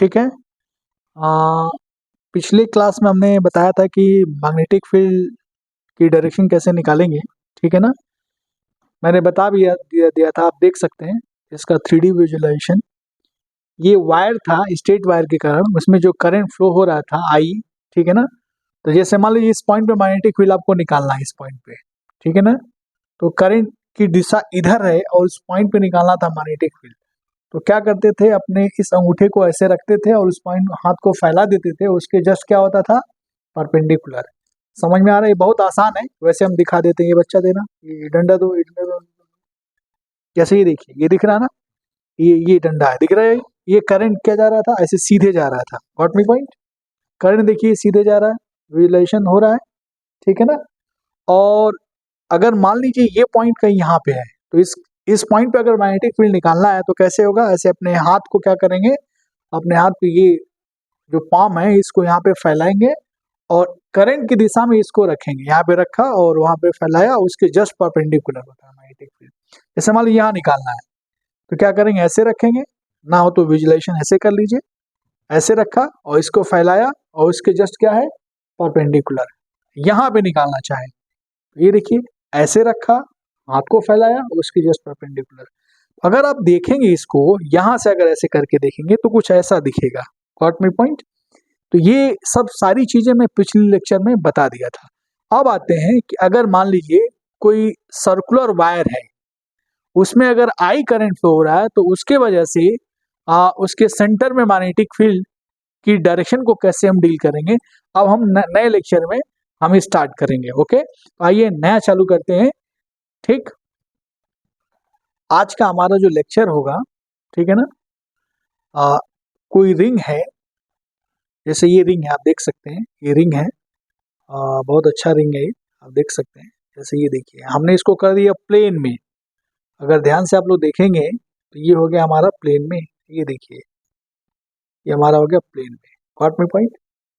ठीक है। पिछले क्लास में हमने बताया था कि मैग्नेटिक फील्ड की डायरेक्शन कैसे निकालेंगे, ठीक है ना। मैंने बता भी दिया था, आप देख सकते हैं इसका 3D विजुअलाइजेशन। ये वायर था, स्ट्रेट वायर के कारण उसमें जो करंट फ्लो हो रहा था आई, ठीक है ना। तो जैसे मान लीजिए इस पॉइंट पे मैग्नेटिक फील्ड आपको निकालना है, इस पॉइंट पे, ठीक है ना। तो करंट की दिशा इधर है और उस पॉइंट पे निकालना था मैग्नेटिक फील्ड। तो क्या करते थे, अपने इस अंगूठे को ऐसे रखते थे और उस पॉइंट हाथ को फैला देते थे, उसके जस्ट क्या होता था, परपेंडिकुलर। समझ में आ रहा है? ये बहुत आसान है, वैसे हम दिखा देते हैं। ये बच्चा देना, ये डंडा दो, ये डंडा दो। जैसे ये देखिए, ये दिख रहा है ना, ये डंडा है, दिख रहा है। ये करंट क्या जा रहा था, ऐसे सीधे जा रहा था। Got me point? करंट देखिए सीधे जा रहा है, विजुअलाइजेशन हो रहा है, ठीक है ना। और अगर मान लीजिए ये पॉइंट कहीं यहाँ पे है, तो इस पॉइंट पे अगर मैग्नेटिक फील्ड निकालना है तो कैसे होगा, ऐसे अपने हाथ को क्या करेंगे, अपने हाथ पे ये जो पाम है इसको यहाँ पे फैलाएंगे और करंट की दिशा में इसको रखेंगे। यहाँ पे रखा और वहां पे फैलाया, उसके जस्ट परपेंडिकुलर होता है मैग्नेटिक फील्ड। जैसे मान लीजिए यहाँ निकालना है तो क्या करेंगे, ऐसे रखेंगे, ना हो तो विजुअलाइजेशन ऐसे कर लीजिए। ऐसे रखा और इसको फैलाया और उसके जस्ट क्या है, परपेंडिकुलर। यहाँ पे निकालना चाहे तो ये देखिए, ऐसे रखा, हाथ को फैलाया और उसके जस्ट परपेंडिकुलर। अगर आप देखेंगे इसको यहाँ से, अगर ऐसे करके देखेंगे तो कुछ ऐसा दिखेगा। Got me point? तो ये सब सारी चीजें मैं पिछले लेक्चर में बता दिया था। अब आते हैं कि अगर मान लीजिए कोई सर्कुलर वायर है, उसमें अगर आई करंट फ्लो हो रहा है तो उसके वजह से उसके सेंटर में मैग्नेटिक फील्ड की डायरेक्शन को कैसे हम डील करेंगे, अब हम नए लेक्चर में हम स्टार्ट करेंगे। ओके, तो आइए नया चालू करते हैं। ठीक, आज का हमारा जो लेक्चर होगा, ठीक है ना, कोई रिंग है, जैसे ये रिंग है, आप देख सकते हैं ये रिंग है, बहुत अच्छा रिंग है ये, आप देख सकते हैं। जैसे ये देखिए, हमने इसको कर दिया प्लेन में। अगर ध्यान से आप लोग देखेंगे तो ये हो गया हमारा प्लेन में। ये देखिए, ये हमारा हो गया प्लेन में। Got me point?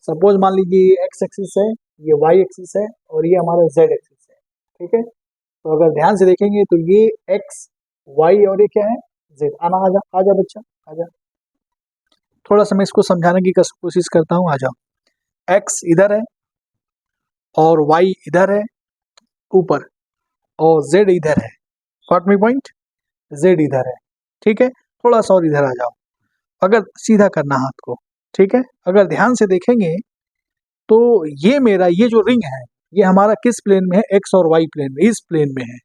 सपोज मान लीजिए ये एक्स एक्सिस है, ये वाई एक्सिस है और ये हमारा जेड एक्सिस है, ठीक है। तो अगर ध्यान से देखेंगे तो ये एक्स वाई और ये क्या है, जेड। आना, आजा आजा बच्चा, आजा। थोड़ा सा मैं इसको समझाने की कोशिश करता हूँ, आ जाओ। एक्स इधर है और वाई इधर है ऊपर, और जेड इधर है। Got me point? जेड इधर है, ठीक है। थोड़ा सा और इधर आ जाओ, अगर सीधा करना हाथ को, ठीक है। अगर ध्यान से देखेंगे तो ये मेरा ये जो रिंग है, ये हमारा किस प्लेन में है, एक्स और वाई प्लेन में, इस प्लेन में है।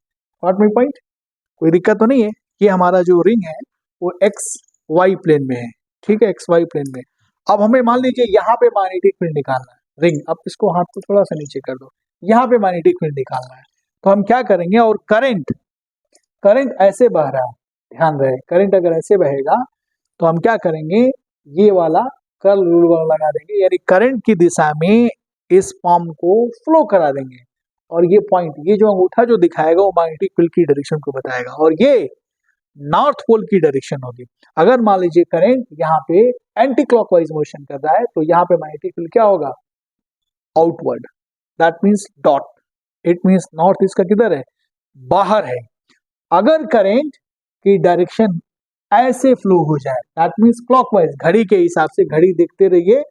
Got me point? कोई दिक्कत तो नहीं है? ये हमारा जो रिंग है वो एक्स वाई प्लेन में है, ठीक है, एक्स वाई प्लेन में। अब हमें मान लीजिए यहाँ पे मैग्नेटिक फील्ड निकालना है, रिंग, अब इसको हाथ को थोड़ा सा नीचे कर दो, यहाँ पे मैग्नेटिक फील्ड निकालना है। तो हम क्या करेंगे, और करंट करंट ऐसे बह रहा है, ध्यान रहे, करंट अगर ऐसे बहेगा तो हम क्या करेंगे, ये वाला कर्ल रूल लगा देंगे, यानी करंट की दिशा में इस पाम को फ्लो करा देंगे। और ये पॉइंट, ये जो अंगूठा जो दिखाएगा वो मैग्नेटिक फील्ड की डायरेक्शन को बताएगा, और ये नॉर्थ पोल की डायरेक्शन होगी। अगर मान लीजिए करंट यहाँ पे एंटी क्लॉकवाइज मोशन कर रहा है तो यहाँ पे मैग्नेटिक फील्ड क्या होगा, outward. That means dot, it means north इसका किधर है, बाहर है। अगर करंट की डायरेक्शन ऐसे फ्लो हो जाए, दैट मीन्स क्लॉकवाइज, घड़ी के हिसाब से, घड़ी देखते रहिए,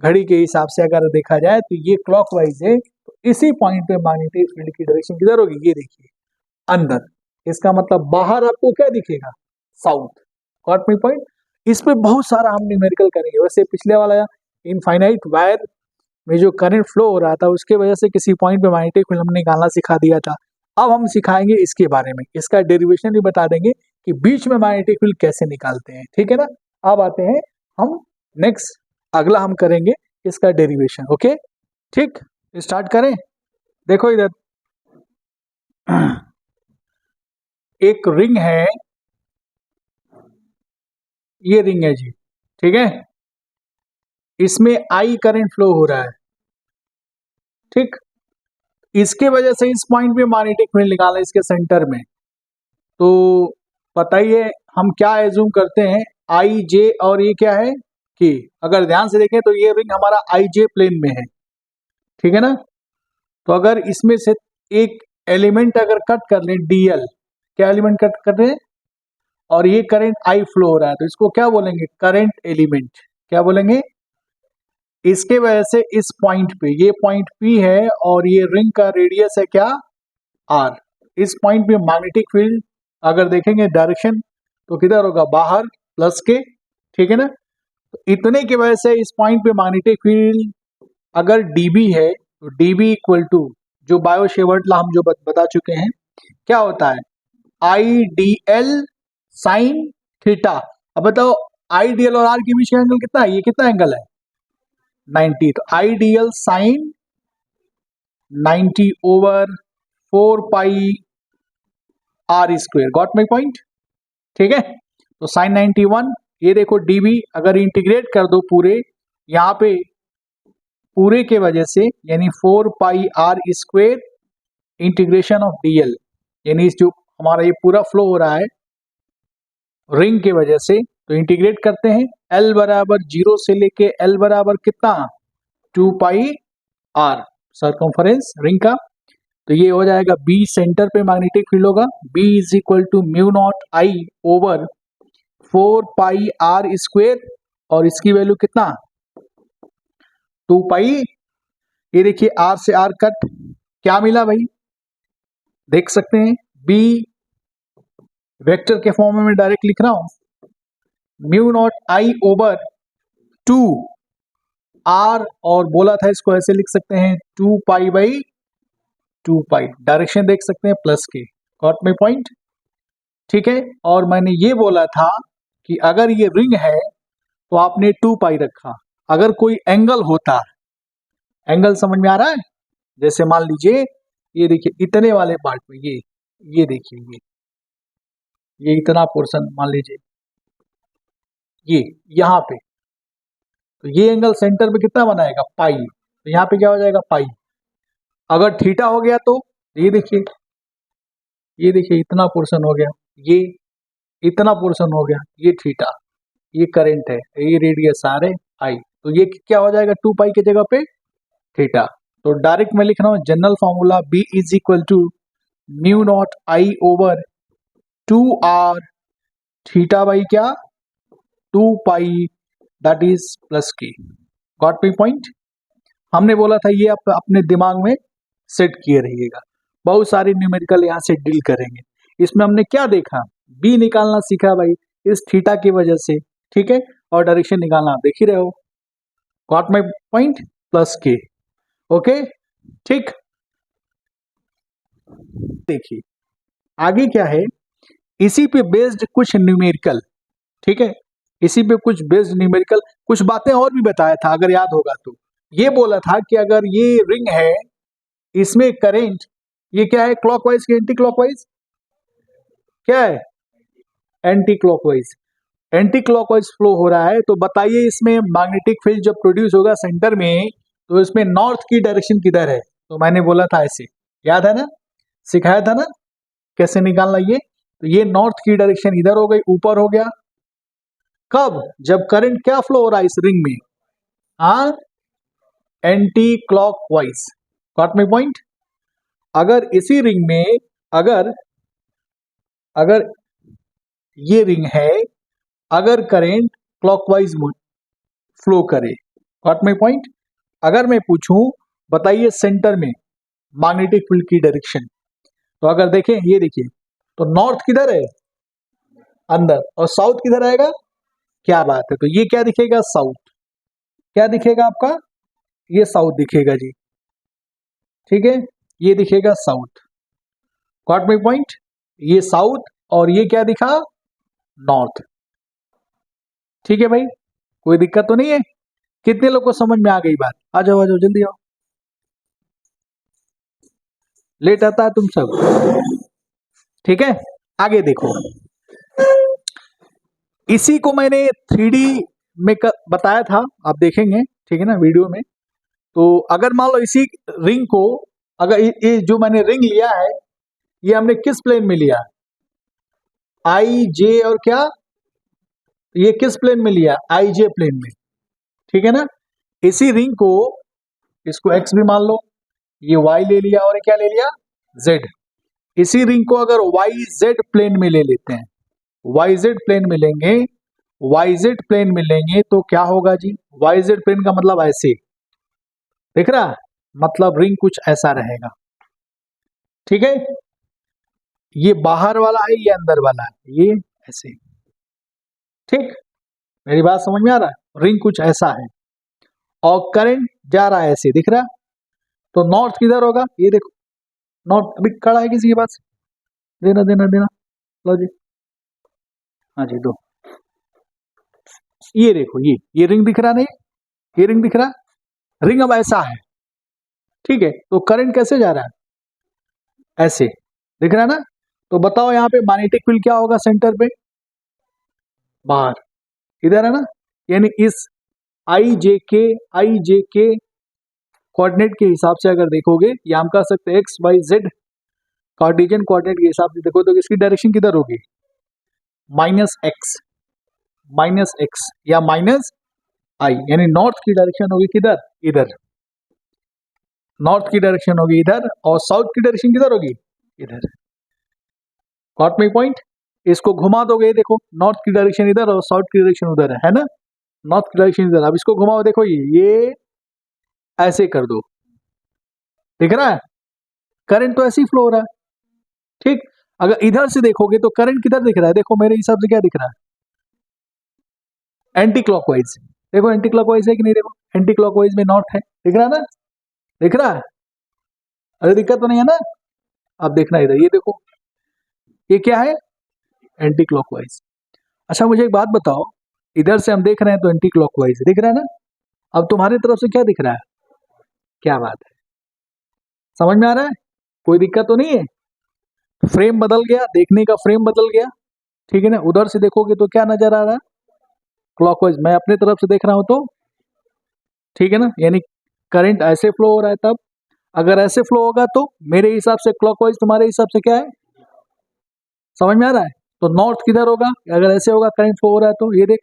घड़ी के हिसाब से अगर देखा जाए तो ये क्लॉकवाइज है, तो इसी पॉइंट पे मैग्नेटिक फील्ड की डायरेक्शन किधर होगी, ये देखिए, अंदर। इसका मतलब बाहर आपको क्या दिखेगा, साउथ। Got me point? इसमें बहुत सारा हम न्यूमेरिकल करेंगे। वैसे पिछले वाला इनफाइनाइट वायर में जो करंट फ्लो हो रहा था उसके वजह से किसी पॉइंट पे मैग्नेटिक फील्ड हमने निकालना सिखा दिया था। अब हम सिखाएंगे इसके बारे में, इसका डेरिवेशन भी बता देंगे कि बीच में मैग्नेटिक फील्ड कैसे निकालते हैं, ठीक है ना। अब आते हैं हम नेक्स्ट, अगला हम करेंगे इसका डेरिवेशन। ओके, ठीक, स्टार्ट करें। देखो इधर एक रिंग है, ये रिंग है जी, ठीक है। इसमें आई करंट फ्लो हो रहा है, ठीक। इसके वजह से इस पॉइंट पे मैग्नेटिक फील्ड निकालना, इसके सेंटर में। तो बताइए हम क्या एज्यूम करते हैं, आई जे और ये क्या है, कि अगर ध्यान से देखें तो ये रिंग हमारा आई जे प्लेन में है, ठीक है ना। तो अगर इसमें से एक एलिमेंट अगर कट कर ले, डीएल, क्या एलिमेंट कट कर रहे हैं, और ये करंट आई फ्लो हो रहा है, तो इसको क्या बोलेंगे, करंट एलिमेंट, क्या बोलेंगे, इसके वजह से इस पॉइंट पे, ये पॉइंट P है और ये रिंग का रेडियस है क्या, R। इस पॉइंट पे मैग्नेटिक फील्ड अगर देखेंगे डायरेक्शन तो किधर होगा, बाहर प्लस के, ठीक है ना। तो इतने की वजह से इस पॉइंट पे मैग्नेटिक फील्ड अगर dB है तो dB इक्वल टू जो बायो शेवर्ट लॉ हम जो बता चुके हैं क्या होता है, IDL साइन थीटा। अब बताओ IDL और R के बीच का एंगल कितना है, ये कितना एंगल है, 90। तो IDL sine 90 over 4 pi R square, got my point, ठीक है। तो साइन 91, ये देखो dB अगर इंटीग्रेट कर दो पूरे, यहाँ पे पूरे के वजह से यानी 4 pi R square integration of DL, यानी जो हमारा ये पूरा फ्लो हो रहा है रिंग के वजह से, तो इंटीग्रेट करते हैं L बराबर 0 से लेके L बराबर कितना 2 पाई R सरकमफरेंस रिंग का। तो ये हो जाएगा B सेंटर पे मैग्नेटिक फील्ड होगा, B is equal to mu naught I over 4 pi R square, और इसकी वैल्यू कितना 2 पाई। ये देखिए R से R कट, क्या मिला भाई, देख सकते हैं B वेक्टर के फॉर्म में मैं डायरेक्ट लिख रहा हूं, mu naught I over 2 R, और बोला था इसको ऐसे लिख सकते हैं 2 पाई बाई 2 पाई, डायरेक्शन देख सकते हैं प्लस के, गॉट माई पॉइंट, ठीक है। और मैंने ये बोला था कि अगर ये रिंग है तो आपने 2 पाई रखा, अगर कोई एंगल होता, एंगल समझ में आ रहा है, जैसे मान लीजिए ये देखिए इतने वाले पार्ट में, ये देखिए ये इतना पोर्शन मान लीजिए ये यहाँ पे, तो ये एंगल सेंटर पे कितना बनाएगा पाई, तो यहाँ पे क्या हो जाएगा पाई। अगर थीटा हो गया तो ये देखिए इतना पोर्शन हो गया, ये इतना पोर्शन हो गया, ये थीटा, ये करंट है, ये रेडियस आर है आई, तो ये क्या हो जाएगा 2 पाई की जगह पे थीटा। तो डायरेक्ट मैं लिख रहा हूँ general formula B is equal to mu naught I over 2R theta by क्या 2 पाई दैट इज प्लस के, गॉट माई पॉइंट। हमने बोला था ये आप अपने दिमाग में सेट किए रहिएगा, बहुत सारे न्यूमेरिकल यहाँ से डील करेंगे। इसमें हमने क्या देखा, B निकालना सीखा भाई इस थीटा की वजह से, ठीक है, और डायरेक्शन निकालना आप देख ही रहे हो, गॉट माई पॉइंट, प्लस के, ओके, ठीक। देखिए आगे क्या है, इसी पे बेस्ड कुछ न्यूमेरिकल, ठीक है, इसी पे कुछ बेस्ड न्यूमेरिकल कुछ बातें और भी बताया था अगर याद होगा तो। ये बोला था कि अगर ये रिंग है, इसमें करंट ये क्या है, क्लॉकवाइज की एंटी क्लॉकवाइज, क्या है anti clockwise, anti clockwise flow हो रहा है, तो बताइए इसमें मैग्नेटिक फील्ड जब प्रोड्यूस होगा सेंटर में, तो इसमें नॉर्थ की डायरेक्शन किधर है, तो मैंने बोला था ऐसे, याद है ना, सिखाया था ना कैसे निकालना ये। तो ये नॉर्थ की डायरेक्शन इधर हो गई, ऊपर हो गया, कब, जब करंट क्या फ्लो हो रहा है इस रिंग में, हाँ anti clockwise, got my point. अगर इसी रिंग में अगर अगर ये रिंग है, अगर करंट क्लॉकवाइज फ्लो करे, गॉट माई पॉइंट। अगर मैं पूछूं बताइए सेंटर में मैग्नेटिक फील्ड की डायरेक्शन, तो अगर देखें ये देखिए, तो नॉर्थ किधर है अंदर, और साउथ किधर आएगा, क्या बात है, तो ये क्या दिखेगा साउथ, क्या दिखेगा आपका, ये साउथ दिखेगा जी, ठीक है, ये दिखेगा साउथ, गॉट माई पॉइंट, ये साउथ और ये क्या दिखा नॉर्थ, ठीक है भाई, कोई दिक्कत तो नहीं है, कितने लोग को समझ में आ गई बात, आ जाओ जल्दी आओ, लेट आता है तुम सब, ठीक है। आगे देखो, इसी को मैंने 3D में बताया था, आप देखेंगे, ठीक है ना वीडियो में। तो अगर मान लो इसी रिंग को, अगर ये जो मैंने रिंग लिया है, ये हमने किस प्लेन में लिया, आई जे और क्या, ये किस प्लेन में लिया, आई जे प्लेन में, ठीक है ना। इसी रिंग को, इसको एक्स भी मान लो, ये वाई ले लिया और क्या ले लिया जेड। इसी रिंग को अगर वाई जेड प्लेन में ले लेते हैं, वाई जेड प्लेन में लेंगे वाईजेड प्लेन में लेंगे तो क्या होगा जी, वाईजेड प्लेन का मतलब ऐसे, दिख रहा है, मतलब रिंग कुछ ऐसा रहेगा, ठीक है। ये बाहर वाला है, ये अंदर वाला है, ये ऐसे, ठीक, मेरी बात समझ में आ रहा है, रिंग कुछ ऐसा है और करंट जा रहा है ऐसे, दिख रहा है। तो नॉर्थ किधर होगा, ये देखो, नॉर्थ अभी खड़ा है किसी के पास, देना देना देना, लो जी, हाँ जी दो, ये देखो, ये रिंग दिख रहा नहीं, ये रिंग दिख रहा, रिंग अब ऐसा है, ठीक है। तो करंट कैसे जा रहा है, ऐसे, दिख रहा है ना। तो बताओ यहाँ पे मैग्नेटिक फील्ड क्या होगा सेंटर पे, बाहर, इधर है ना, यानी इस आई जे के कोऑर्डिनेट के हिसाब से अगर देखोगे, या हम कह सकते हैं x y z Cartesian coordinate के हिसाब से देखो तो इसकी डायरेक्शन किधर होगी, माइनस एक्स या माइनस आई, यानी नॉर्थ की डायरेक्शन होगी किधर, इधर, नॉर्थ की डायरेक्शन होगी इधर, और साउथ की डायरेक्शन किधर होगी, इधर। Got my point. इसको घुमा दोगे, देखो नॉर्थ की डायरेक्शन इधर और साउथ की डायरेक्शन उधर है ना, नॉर्थ की डायरेक्शन इधर, अब इसको घुमाओ, देखो ये ऐसे कर दो, दिख रहा है, करंट तो ऐसे ही फ्लो हो रहा है, ठीक। अगर इधर से देखोगे तो करंट किधर दिख रहा है, देखो मेरे हिसाब से क्या दिख रहा है, एंटी क्लॉकवाइज, देखो एंटी क्लॉकवाइज है कि नहीं, देखो एंटी क्लॉकवाइज में नॉर्थ है, दिख रहा है ना, दिख रहा है, अरे दिक्कत तो नहीं है ना। अब देखना इधर, ये देखो, ये क्या है, एंटी क्लॉकवाइज। अच्छा मुझे एक बात बताओ, इधर से हम देख रहे हैं तो एंटी क्लॉकवाइज दिख रहा है ना, अब तुम्हारी तरफ से क्या दिख रहा है, क्या बात है, समझ में आ रहा है, कोई दिक्कत तो नहीं है, फ्रेम बदल गया, देखने का फ्रेम बदल गया, ठीक है ना। उधर से देखोगे तो क्या नजर आ रहा है, क्लॉकवाइज, मैं अपने तरफ से देख रहा हूं तो, ठीक है ना, यानी करंट ऐसे फ्लो हो रहा है, तब अगर ऐसे फ्लो होगा तो मेरे हिसाब से क्लॉकवाइज, तुम्हारे हिसाब से क्या है, समझ में आ रहा है। तो नॉर्थ किधर होगा, अगर ऐसे होगा करंट फ्लो हो रहा है तो, ये देख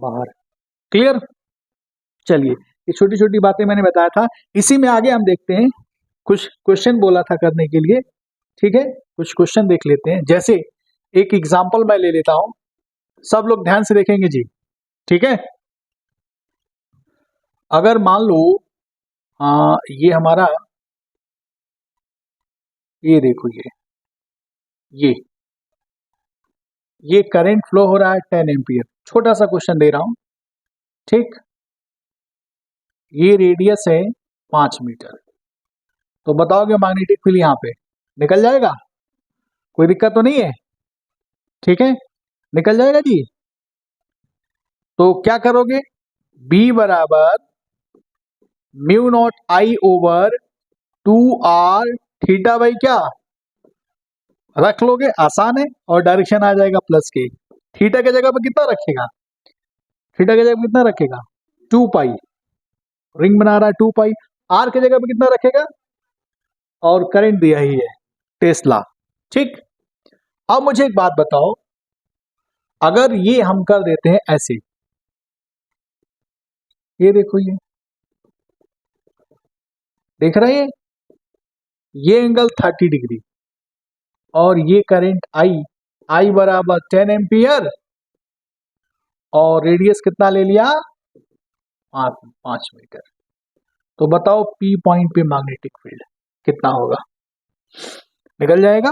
बाहर, क्लियर। चलिए, ये छोटी छोटी बातें मैंने बताया था, इसी में आगे हम देखते हैं, कुछ क्वेश्चन बोला था करने के लिए, ठीक है, कुछ क्वेश्चन देख लेते हैं। जैसे एक एग्जांपल मैं ले लेता हूं, सब लोग ध्यान से देखेंगे जी, ठीक है। अगर मान लो ये हमारा, ये देखो, ये ये करंट फ्लो हो रहा है 10 एम्पियर, छोटा सा क्वेश्चन दे रहा हूं, ठीक। ये रेडियस है 5 मीटर, तो बताओगे मैग्नेटिक फील्ड यहाँ पे निकल जाएगा, कोई दिक्कत तो नहीं है, ठीक है, निकल जाएगा जी। तो क्या करोगे, B बराबर mu naught I over 2r theta by क्या, रख लोगे, आसान है, और डायरेक्शन आ जाएगा प्लस के, थीटा की जगह पर कितना रखेगा, थीटा की जगह पर कितना रखेगा, 2 पाई, रिंग बना रहा है 2 पाई, आर की जगह पर कितना रखेगा, और करंट दिया ही है टेस्ला, ठीक। अब मुझे एक बात बताओ, अगर ये हम कर देते हैं ऐसे, ये देखो, ये देख रहे हैं, ये एंगल 30 डिग्री, और ये करंट आई बराबर 10 एम्पियर, और रेडियस कितना ले लिया, 5 मीटर। तो बताओ पी पॉइंट पे मैग्नेटिक फील्ड कितना होगा, निकल जाएगा,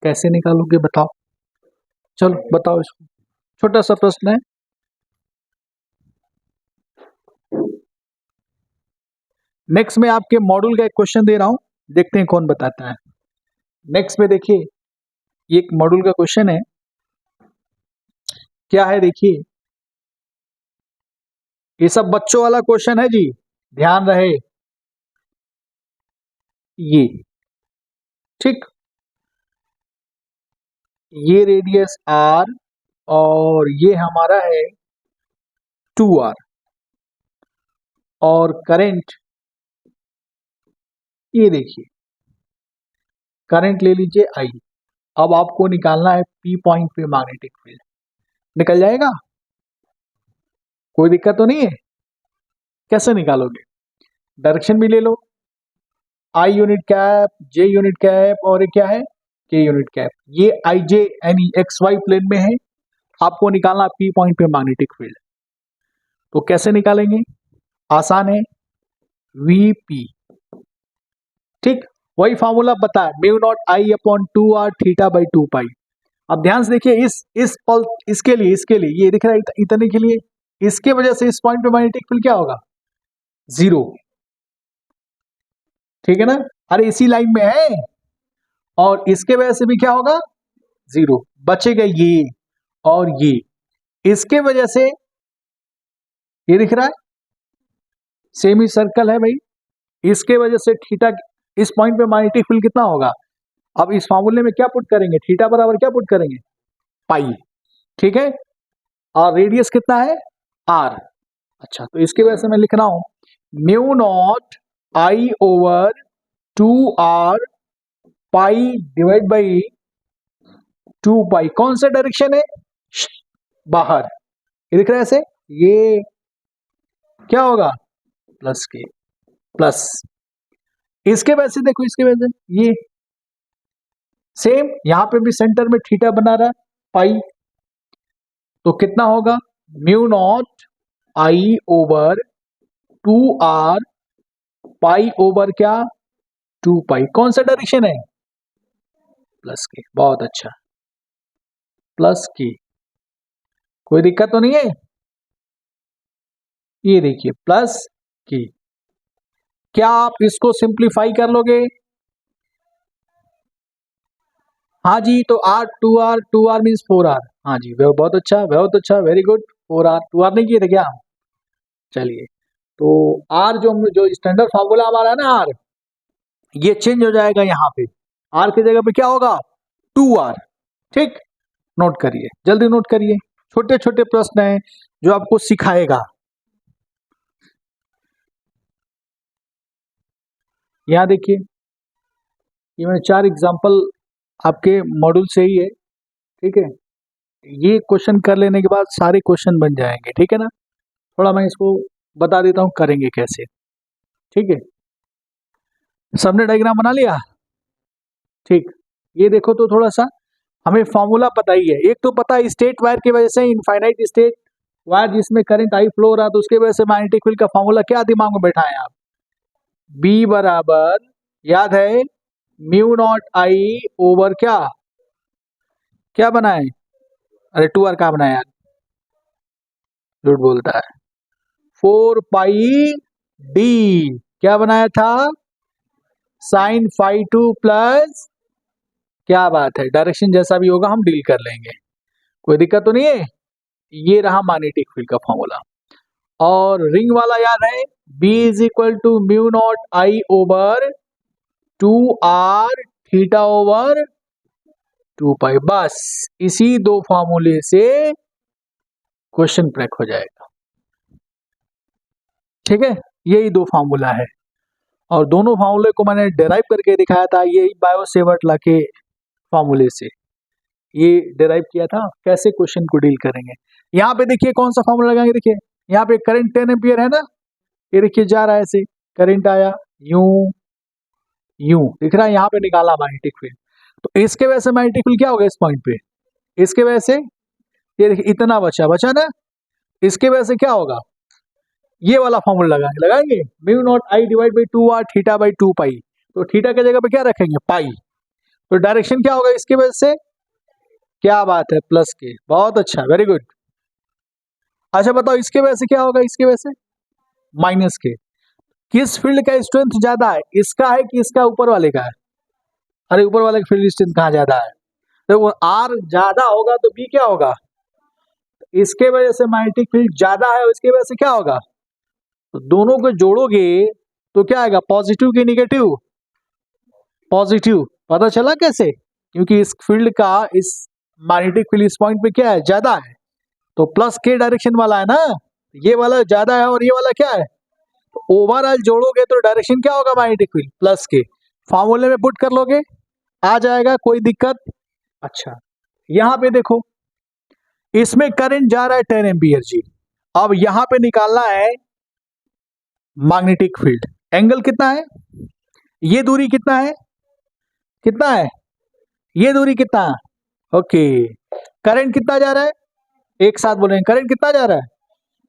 कैसे निकालोगे बताओ, चलो बताओ इसको, छोटा सा प्रश्न है। नेक्स्ट में आपके मॉड्यूल का एक क्वेश्चन दे रहा हूं, देखते हैं कौन बताता है। नेक्स्ट में देखिए, ये एक मॉड्यूल का क्वेश्चन है, क्या है देखिए, ये सब बच्चों वाला क्वेश्चन है जी, ध्यान रहे, ये, ठीक, ये रेडियस r और ये हमारा है 2r, और करंट, ये देखिए, करंट ले लीजिए I। अब आपको निकालना है P पॉइंट पे मैग्नेटिक फील्ड, निकल जाएगा, कोई दिक्कत तो नहीं है, कैसे निकालोगे, डायरेक्शन भी ले लो, I unit cap, J unit cap, और ये क्या है के यूनिट कैप। ये आई जे यानी एक्स वाई प्लेन में है, आपको निकालना पी पॉइंट पे मैग्नेटिक फील्ड। तो कैसे निकालेंगे, आसान है, वी पी, ठीक, वही फॉर्मूला पता है, mu naught I upon 2r theta by 2 पाई। अब ध्यान से देखिए, इस पल इसके लिए ये दिख रहा है इतने के लिए, इसके वजह से इस पॉइंट पे मैग्नेटिक फील्ड क्या होगा, 0, ठीक है ना, अरे इसी लाइन में है, और इसके वजह से भी क्या होगा, 0, बचेगा ये और ये, इसके वजह से ये दिख रहा है सेमी सर्कल है भाई, इसके वजह से थीटा, इस पॉइंट पे मैग्नेटिक फील्ड कितना होगा, अब इस फॉर्मूले में क्या पुट करेंगे, थीटा बराबर क्या पुट करेंगे, पाई, ठीक है, और रेडियस कितना है, आर। अच्छा, तो इसकी वजह से मैं लिख रहा हूं mu naught I over 2r pi divide by 2 पाई, कौन सा डायरेक्शन है, बाहर, ये दिख रहा है ऐसे, ये क्या होगा, प्लस के, प्लस, इसके वजह से देखो, इसके वजह से ये सेम, यहां पे भी सेंटर में थीटा बना रहा है, पाई, तो कितना होगा, mu naught I over 2r pi over क्या, 2 पाई, कौन सा डायरेक्शन है, प्लस के, बहुत अच्छा, प्लस की, कोई दिक्कत तो नहीं है, ये देखिए प्लस की, क्या आप इसको सिंप्लीफाई कर लोगे, हाँ जी, तो r 2r मीन्स 4r, हाँ जी, बहुत अच्छा, बहुत अच्छा, वेरी गुड, 4r, 2r नहीं किए थे क्या, चलिए, तो r जो स्टैंडर्ड फॉर्मूला हमारा है ना, r ये चेंज हो जाएगा, यहाँ पे r की जगह पे क्या होगा, 2r, ठीक, नोट करिए, जल्दी नोट करिए, छोटे छोटे प्रश्न हैं जो आपको सिखाएगा। यहाँ देखिए, ये मैंने 4 एग्जाम्पल आपके मॉड्यूल से ही है, ठीक है, ये क्वेश्चन कर लेने के बाद सारे क्वेश्चन बन जाएंगे, ठीक है ना, थोड़ा मैं इसको बता देता हूँ करेंगे कैसे, ठीक है, सबने डायग्राम बना लिया, ठीक, ये देखो तो थोड़ा सा हमें फॉर्मूला पता ही है, एक तो पता है स्टेट वायर की वजह से, इनफाइनाइट स्टेट वायर जिसमें करंट आई फ्लो हो रहा, तो उसके वजह से मैग्नेटिक फील्ड का फॉर्मूला क्या दिमाग में बैठा है आप, बी बराबर, याद है, म्यू नॉट आई ओवर क्या, क्या बनाए, अरे 2r का बनाया यार, झूठ बोलता है, 4 पाई डी, क्या बनाया था, साइन फाई 2 प्लस, क्या बात है, डायरेक्शन जैसा भी होगा हम डील कर लेंगे, कोई दिक्कत तो नहीं है, ये रहा मैग्नेटिक फील्ड का फॉर्मूला, और रिंग वाला याद है, B is equal to mu naught I over 2r theta over 2 pi, बस इसी 2 फॉर्मूले से क्वेश्चन क्रैक हो जाएगा, ठीक है, यही 2 फॉर्मूला है, और दोनों फॉर्मूले को मैंने डेराइव करके दिखाया था, यही बायो सेवर्ट ला के फॉर्मूले से ये डेराइव किया था, कैसे क्वेश्चन को डील करेंगे। यहाँ पे देखिए कौन सा फॉर्मूला लगाएंगे, देखिए यहाँ पे करंट 10 एम्पियर है ना, ये देखिए जा रहा है ऐसे, करंट आया, यूं दिख रहा है, यहाँ पे निकाला मैग्नेटिक फील्ड, तो इसके वजह से मैग्नेटिक फील्ड क्या होगा इस पॉइंट पे, इसके वजह से ये देखिए इतना बचा ना, इसके वजह से क्या होगा, ये वाला फॉर्मूला लगाएंगे mu naught I divide by 2r theta by 2 पाई, तो थीटा की जगह पे क्या रखेंगे, पाई, तो डायरेक्शन क्या होगा इसके वजह से, क्या बात है, प्लस के, बहुत अच्छा, वेरी गुड। अच्छा बताओ इसके वजह से क्या होगा, इसके वजह से माइनस के, किस फील्ड का स्ट्रेंथ ज्यादा है, इसका है कि इसका ऊपर वाले का है, अरे ऊपर वाले का फील्ड स्ट्रेंथ कहाँ ज्यादा है, तो वो आर ज्यादा होगा तो बी क्या होगा, इसके वजह से मैग्नेटिक फील्ड ज्यादा है और इसके वजह से क्या होगा, तो दोनों को जोड़ोगे तो क्या आएगा, पॉजिटिव की निगेटिव, पॉजिटिव, पता चला कैसे, क्योंकि इस फील्ड का इस मैग्नेटिक फील्ड इस पॉइंट पे क्या है, ज्यादा है, तो प्लस के डायरेक्शन वाला है ना, ये वाला ज्यादा है और ये वाला क्या है, तो ओवरऑल जोड़ोगे तो डायरेक्शन क्या होगा मैग्नेटिक फील्ड, प्लस के, फॉर्मूले में पुट कर लोगे आ जाएगा, कोई दिक्कत। अच्छा यहाँ पे देखो, इसमें करंट जा रहा है 10 एम्पियर जी, अब यहाँ पे निकालना है मैग्नेटिक फील्ड, एंगल कितना है, ये दूरी कितना है, कितना है, ये दूरी कितना, ओके। करंट कितना जा रहा है, एक साथ बोलेंगे, करंट कितना जा रहा है,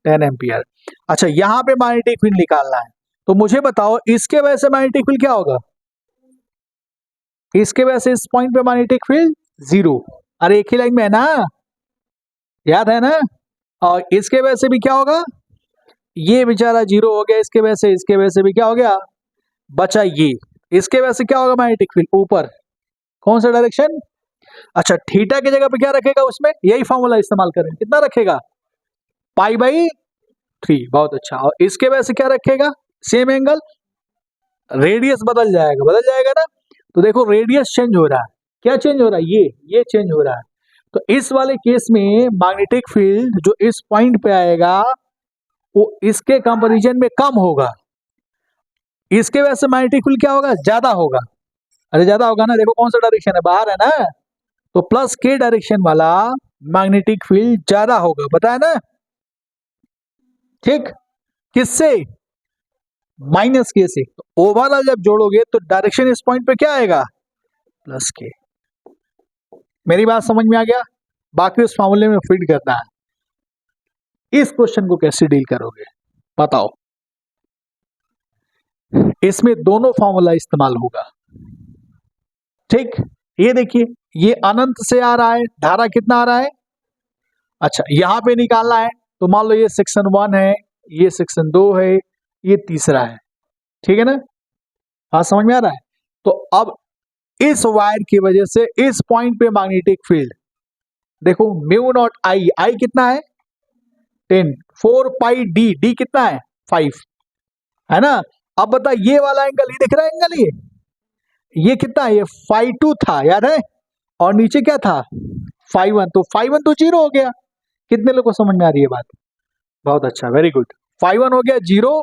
10 एम्पियर। अच्छा, यहाँ पे मैग्नेटिक फील्ड निकालना है, तो मुझे बताओ इसके वजह से मैग्नेटिक फील्ड क्या होगा, इसके वजह से इस पॉइंट पे मैग्नेटिक फील्ड 0। अरे एक ही लाइन में है ना, याद है ना। और इसके वजह से भी क्या होगा, ये बेचारा 0 हो गया, इसके वजह से भी क्या हो गया, बचा ये। इसके वजह से क्या होगा, मैग्नेटिक फील्ड ऊपर, कौन सा डायरेक्शन। अच्छा, थीटा की जगह पे क्या रखेगा, उसमें यही फॉर्मूला इस्तेमाल करें, कितना रखेगा, π/3। बहुत अच्छा। और इसके वजह से क्या रखेगा, सेम एंगल, रेडियस बदल जाएगा ना। तो देखो रेडियस चेंज हो रहा है, क्या चेंज हो रहा है, ये चेंज हो रहा है। तो इस वाले केस में मैग्नेटिक फील्ड जो इस पॉइंट पे आएगा वो इसके कंपैरिजन में कम होगा, इसके वजह से मैग्नेटिक फील्ड क्या होगा, ज्यादा होगा। अरे ज्यादा होगा ना, देखो कौन सा डायरेक्शन है, बाहर है ना, तो प्लस के डायरेक्शन वाला मैग्नेटिक फील्ड ज्यादा होगा, पता है ना। ठीक, किससे, माइनस के से। तो ओवरऑल जब जोड़ोगे तो डायरेक्शन इस पॉइंट पे क्या आएगा, प्लस के। मेरी बात समझ में आ गया, बाकी उस फॉर्मूले में फिट करना है। इस क्वेश्चन को कैसे डील करोगे बताओ, इसमें दोनों फॉर्मूला इस्तेमाल होगा। ठीक, ये देखिए, ये अनंत से आ रहा है, धारा कितना आ रहा है, अच्छा यहां पे निकालना है, तो मान लो ये सेक्शन 1 है, ये सेक्शन 2 है, ये तीसरा है, ठीक है ना। हाँ समझ में आ रहा है। तो अब इस वायर की वजह से इस पॉइंट पे मैग्नेटिक फील्ड देखो, म्यू नॉट आई, आई कितना है 10, 4πd, कितना है 5, है ना। अब बता, ये वाला एंगल, ये दिख रहा है एंगल, ये कितना है, ये 5/2 था, याद है, और नीचे क्या था 5/1, तो 5/1 तो 0 हो गया। कितने लोगों को समझ में आ रही है बात, बहुत अच्छा, वेरी गुड। 5/1 हो गया 0,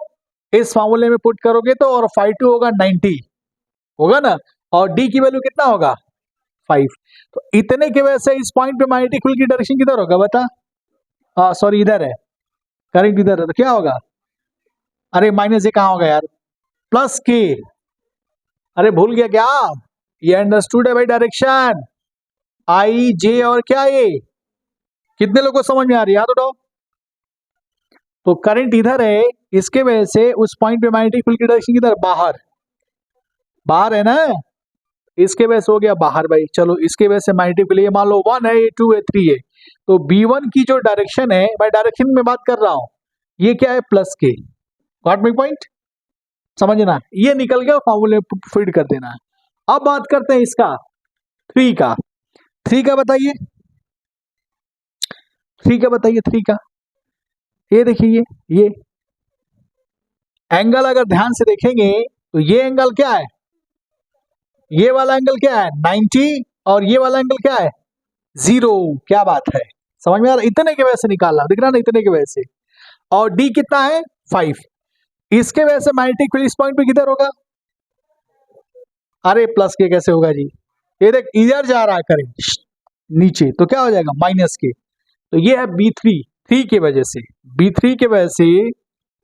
इस फॉर्मूले में पुट करोगे तो, और 5/2 होगा 90 होगा ना, और डी की वैल्यू कितना होगा 5। तो इतने की वजह से इस पॉइंट पे मैग्नेटिक फील्ड की डायरेक्शन किधर होगा बता, सॉरी इधर है, करंट इधर है, तो क्या होगा, अरे माइनस ये कहां होगा यार, प्लस के। अरे भूल गया क्या, ये अंडरस्टूड है भाई, डायरेक्शन आई जे और क्या ये, कितने लोगों को समझ में आ रही है, याद उठाओ। तो करंट इधर है, इसके वजह से उस पॉइंट पे मैग्नेटिक फील्ड की डायरेक्शन किधर, बाहर, बाहर है ना, इसके वजह से हो गया बाहर भाई। चलो इसके वजह से मैग्नेटिक फील्ड, ये मान लो 1 है, 2 है, 3 है, तो B1 की जो डायरेक्शन है, मैं डायरेक्शन में बात कर रहा हूं, ये क्या है प्लस के, गॉट माय पॉइंट, समझना, ये निकल गया, फॉर्मूले फीड कर देना है। अब बात करते हैं इसका 3 का, 3 का बताइए, 3 का बताइए, 3 का, ये देखिए, ये एंगल अगर ध्यान से देखेंगे तो ये एंगल क्या है, ये वाला एंगल क्या है 90, और ये वाला एंगल क्या है 0, क्या बात है, समझ में आ रहा है, इतने के वजह से निकालना, दिख रहा ना, इतने की वजह से। और डी कितना है 5, इसके वजह से मैग्नेटिक फील्ड इस पॉइंट पे किधर होगा, अरे प्लस के कैसे होगा जी, ये देख इधर जा रहा है करंट नीचे, तो क्या हो जाएगा माइनस के। तो ये है B3, 3 की वजह से, B3 की वजह से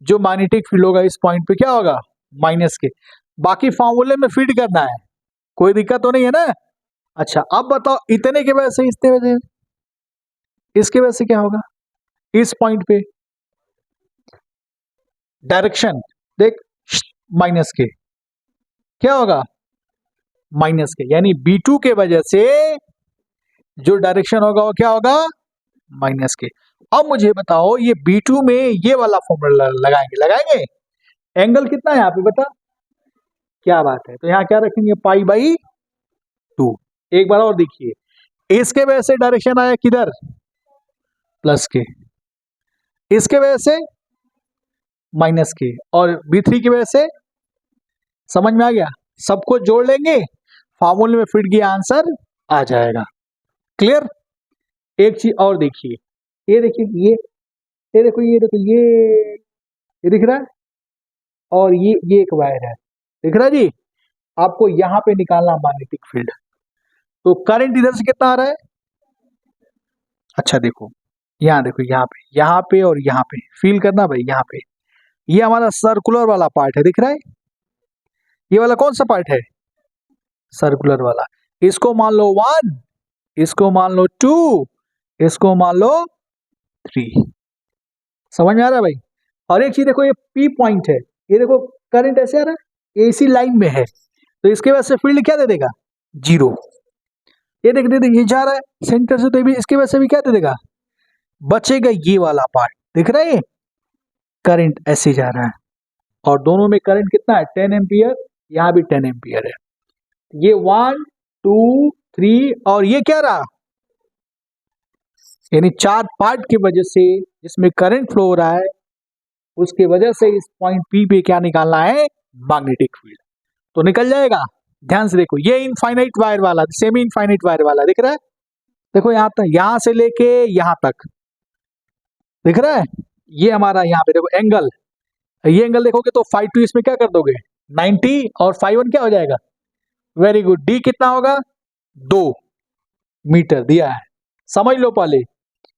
जो मैग्नेटिक फील्ड होगा इस पॉइंट पे क्या होगा माइनस के। बाकी फॉर्मूले में फिट करना है, कोई दिक्कत तो नहीं है ना। अच्छा अब बताओ, इतने की वजह से, इसके वजह, इसके वजह से क्या होगा, इस पॉइंट पे डायरेक्शन देख, माइनस के, क्या होगा माइनस के, यानी B2 के वजह से जो डायरेक्शन होगा वो क्या होगा माइनस के। अब मुझे बताओ, ये B2 में ये वाला फॉर्मूला लगाएंगे, एंगल कितना है यहाँ पे बता, क्या बात है, तो यहाँ क्या रखेंगे π/2। एक बार और देखिए, इसके वजह से डायरेक्शन आया किधर प्लस के, इसके वजह से माइनस के, और B3 की वजह से, समझ में आ गया, सबको जोड़ लेंगे, फॉर्मूले में फिट किया, आंसर आ जाएगा। क्लियर। एक चीज और देखिए, ये देखिए, ये देखो, ये देखो, ये दिख रहा है, और ये एक वायर है, दिख रहा है जी। आपको यहां पे निकालना मैग्नेटिक फील्ड, तो करंट इधर से कितना आ रहा है, अच्छा देखो, यहाँ देखो, यहाँ पे और यहाँ पे फील करना भाई, यहाँ पे ये हमारा सर्कुलर वाला पार्ट है, दिख रहा है, ये वाला कौन सा पार्ट है सर्कुलर वाला, इसको मान लो 1, इसको मान लो 2, इसको मान लो 3। समझ में आ रहा है भाई? और एक चीज देखो, ये P पॉइंट है, ये देखो करंट ऐसे आ रहा है, AC लाइन में है, तो इसके वजह से फील्ड क्या दे देगा? 0। ये देख ये जा रहा है सेंटर से, तो भी इसके वजह से भी क्या दे देगा? बचेगा ये वाला पार्ट, दिख रहा है? ये करंट ऐसे जा रहा है, और दोनों में करंट कितना है? 10 एम्पियर, यहाँ भी 10 एम्पियर है। ये 1 2 3, और ये क्या रहा? यानी 4 पार्ट की वजह से जिसमें करंट फ्लो हो रहा है, उसके वजह से इस पॉइंट P पे क्या निकालना है? Magnetic field. तो निकल जाएगा। ध्यान से देखो, ये इनफाइनाइट वायर वाला, सेमी इनफाइनाइट वायर वाला दिख रहा है? देखो यहाँ तक, यहाँ से लेके यहाँ तक दिख रहा है? ये हमारा यहाँ पे देखो एंगल, ये एंगल देखोगे तो फाई 2 इसमें क्या कर दोगे? 90, और फाई 1 क्या हो जाएगा? Very good. डी कितना होगा? 2 मीटर दिया है, समझ लो पहले,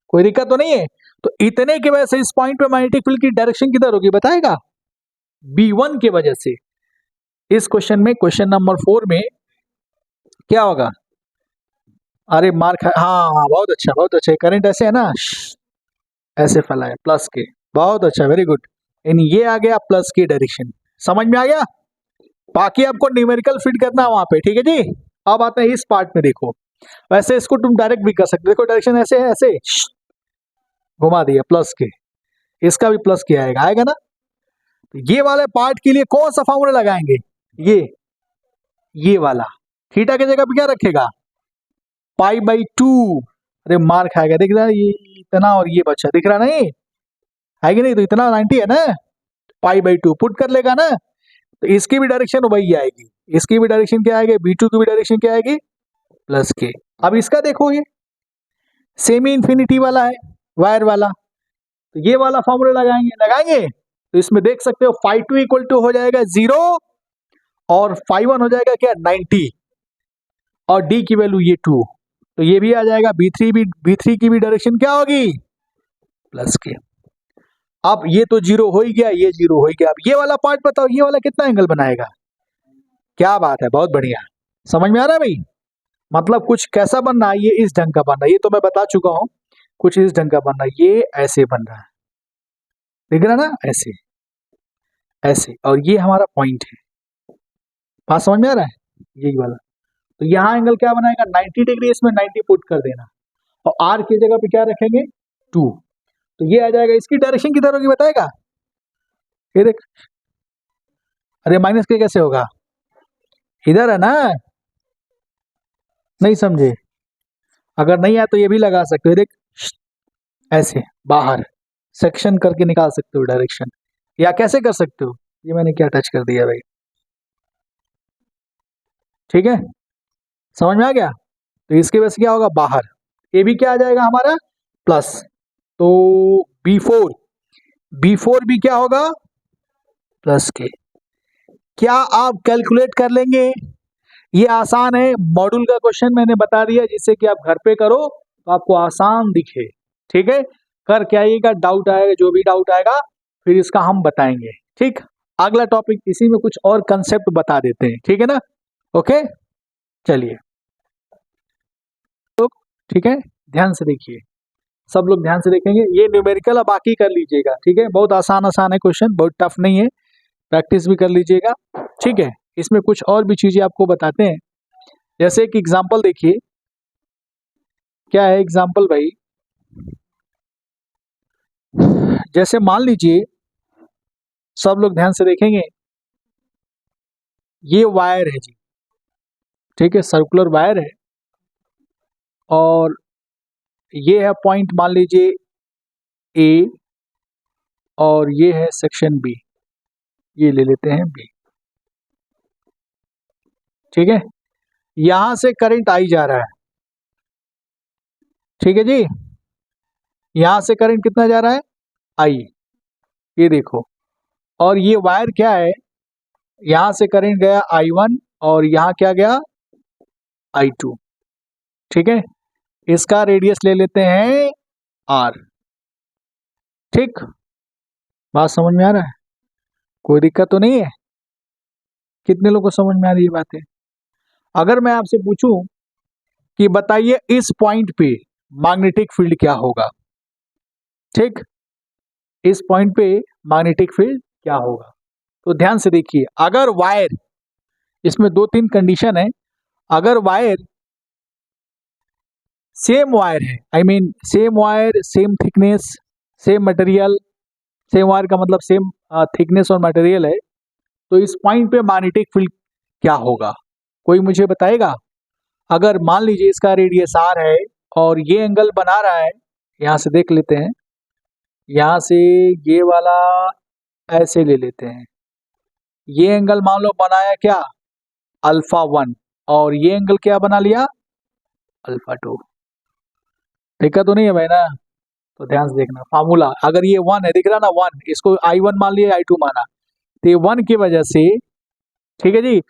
कोई दिक्कत तो नहीं है। तो इतने की वजह से इस पॉइंट पे मैग्नेटिक फील्ड की डायरेक्शन किधर होगी बताएगा? B1 की वजह से। इस क्वेश्चन में, क्वेश्चन नंबर 4 में क्या होगा? अरे मार्क, हाँ हाँ, बहुत अच्छा बहुत अच्छा। करंट ऐसे है ना, ऐसे फैला है प्लस के, बहुत अच्छा, वेरी गुड। इन ये आ गया प्लस की डायरेक्शन, समझ में आ गया? बाकी आपको न्यूमेरिकल फिट करना है वहां पे, ठीक है जी। अब आते हैं इस पार्ट में, देखो वैसे इसको तुम डायरेक्ट भी कर सकते हो, देखो डायरेक्शन ऐसे है, ऐसे घुमा दिया प्लस के, इसका भी प्लस के आएगा, आएगा ना? तो ये वाले पार्ट के लिए कौन सा फॉर्मूला लगाएंगे? ये वाला। थीटा की जगह पे क्या रखेगा? π/2। अरे मार खाएगा, देख रहा है? ये इतना और ये बचा, दिख रहा नहीं है कि नहीं? तो इतना 90 है ना, π/2 पुट कर लेगा ना, तो इसकी भी डायरेक्शन वही आएगी, इसकी भी डायरेक्शन क्या आएगी? B2 की भी डायरेक्शन क्या आएगी? प्लस के। अब इसका देखो, ये सेमी इंफिनिटी वाला है, वायर वाला, तो ये वाला फॉर्मूला लगाएंगे तो इसमें देख सकते हो फाई 2 इक्वल टू हो जाएगा 0, और फाई 1 हो जाएगा क्या? 90, और डी की वैल्यू ये 2, तो ये भी आ जाएगा। B3 की भी डायरेक्शन क्या होगी? प्लस के। अब ये तो 0 हो ही गया, ये 0 हो ही गया। अब ये वाला पार्ट बताओ, ये वाला कितना एंगल बनाएगा? क्या बात है, बहुत बढ़िया। समझ में आ रहा है भाई? मतलब कुछ कैसा बनना है? ये इस ढंग का बनना है, ये तो मैं बता चुका हूं, कुछ इस ढंग का बनना है। ये ऐसे बन रहा है, दिख रहा ना? ऐसे ऐसे, और ये हमारा पॉइंट है। बात समझ में आ रहा है? यही वाला। तो यहाँ एंगल क्या बनाएगा? 90 डिग्री, इसमें 90 पुट कर देना, और आर की जगह पे क्या रखेंगे? 2, तो ये आ जाएगा। इसकी डायरेक्शन किधर होगी बताएगा? ये देख, अरे माइनस के कैसे होगा? इधर है ना, नहीं समझे? अगर नहीं आया तो ये भी लगा सकते हो, देख ऐसे बाहर सेक्शन करके निकाल सकते हो डायरेक्शन, या कैसे कर सकते हो? ये मैंने क्या टच कर दिया भाई? ठीक है, समझ में आ गया? तो इसके वजह से क्या होगा? बाहर। ये भी क्या आ जाएगा हमारा? प्लस। तो B4 भी क्या होगा? प्लस के। क्या आप कैलकुलेट कर लेंगे? ये आसान है, मॉड्यूल का क्वेश्चन मैंने बता दिया, जिससे कि आप घर पे करो तो आपको आसान दिखे। ठीक है, कर क्या आइएगा, डाउट आएगा, जो भी डाउट आएगा फिर इसका हम बताएंगे। ठीक, अगला टॉपिक इसी में कुछ और कंसेप्ट बता देते हैं, ठीक है ना? ओके, चलिए तो ठीक है, ध्यान से देखिए, सब लोग ध्यान से देखेंगे। ये न्यूमेरिकल अब बाकी कर लीजिएगा, ठीक है? बहुत आसान आसान है क्वेश्चन, बहुत टफ नहीं है, प्रैक्टिस भी कर लीजिएगा, ठीक है? इसमें कुछ और भी चीजें आपको बताते हैं, जैसे एक एग्जाम्पल देखिए, क्या है एग्जाम्पल भाई? जैसे मान लीजिए, सब लोग ध्यान से देखेंगे, ये वायर है जी, ठीक है, सर्कुलर वायर है, और ये है पॉइंट मान लीजिए ए, और ये है सेक्शन बी, ये ले लेते हैं बी, ठीक है? यहां से करंट आई जा रहा है, ठीक है जी? यहां से करंट कितना जा रहा है? आई, ये देखो, और ये वायर क्या है? यहां से करंट गया I1, और यहां क्या गया? I2, ठीक है? इसका रेडियस ले लेते हैं R, ठीक? बात समझ में आ रहा है? कोई दिक्कत तो नहीं है? कितने लोगों को समझ में आ रही है बातें? अगर मैं आपसे पूछूं कि बताइए इस पॉइंट पे मैग्नेटिक फील्ड क्या होगा। ठीक, इस पॉइंट पे मैग्नेटिक फील्ड क्या होगा। तो ध्यान से देखिए, अगर वायर, इसमें 2-3 कंडीशन है। अगर वायर सेम वायर है, I mean same wire, same thickness, same material, same wire का मतलब सेम थिकनेस और मटेरियल है, तो इस पॉइंट पे मैग्नेटिक फील्ड क्या होगा, कोई मुझे बताएगा। अगर मान लीजिए इसका रेडियस r है और ये एंगल बना रहा है, यहां से देख लेते हैं, यहां से ये वाला ऐसे ले लेते हैं, ये एंगल मान लो बनाया क्या, α1, और ये एंगल क्या बना लिया, α2। देखा तो नहीं है भाई ना। तो ध्यान से देखना फार्मूला, अगर ये 1 है, दिख रहा ना 1, इसको I1 मान लिया, I2 माना, तो ये 1 की वजह से, ठीक है जी,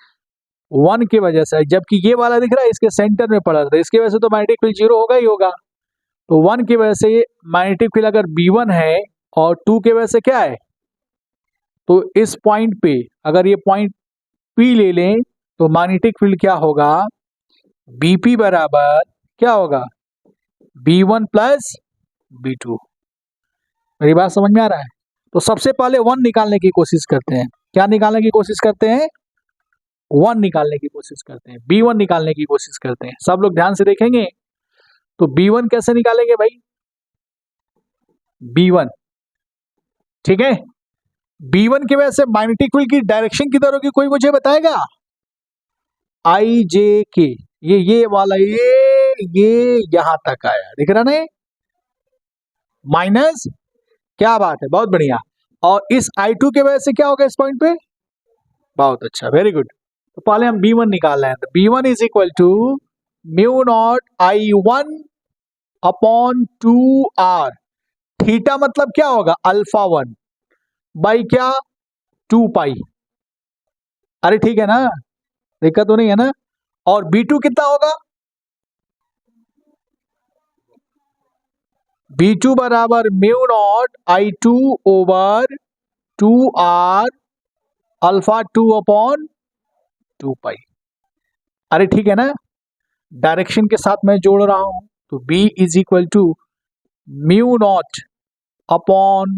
1 की वजह से, जबकि ये वाला दिख रहा है इसके सेंटर में पड़ा था, इसकी वजह से तो मैग्नेटिक फील्ड 0 होगा ही होगा। तो 1 की वजह से मैग्नेटिक फील्ड अगर B1 है और 2 की वजह से क्या है, तो इस पॉइंट पे अगर ये पॉइंट P ले लें तो मैग्नेटिक फील्ड क्या होगा, BP बराबर क्या होगा, B1 प्लस B2। मेरी बात समझ में आ रहा है। तो सबसे पहले 1 निकालने की कोशिश करते हैं। क्या निकालने की कोशिश करते हैं, 1 निकालने की कोशिश करते हैं, B1 निकालने की कोशिश करते हैं। सब लोग ध्यान से देखेंगे। तो B1 कैसे निकालेंगे भाई, B1, ठीक है, B1 की वजह से मैग्नेटिक फील्ड की डायरेक्शन किधर होगी, कोई मुझे बताएगा। IJK, ये वाला, ये यहां तक आया, दिख रहा ना, माइनस, क्या बात है, बहुत बढ़िया। और इस I2 के वजह से क्या होगा इस पॉइंट पे, बहुत अच्छा, वेरी गुड। तो पहले हम B1 निकाल रहे हैं। तो B1 is equal to mu naught I1 upon 2R, theta मतलब क्या होगा, α1 बाई क्या, 2 पाई। अरे ठीक है ना, दिक्कत तो नहीं है ना। और B2 कितना होगा, B2 बराबर mu naught I2 over 2R α2 upon 2 pi. अरे ठीक है ना, डायरेक्शन के साथ मैं जोड़ रहा हूं। तो B is equal to mu naught upon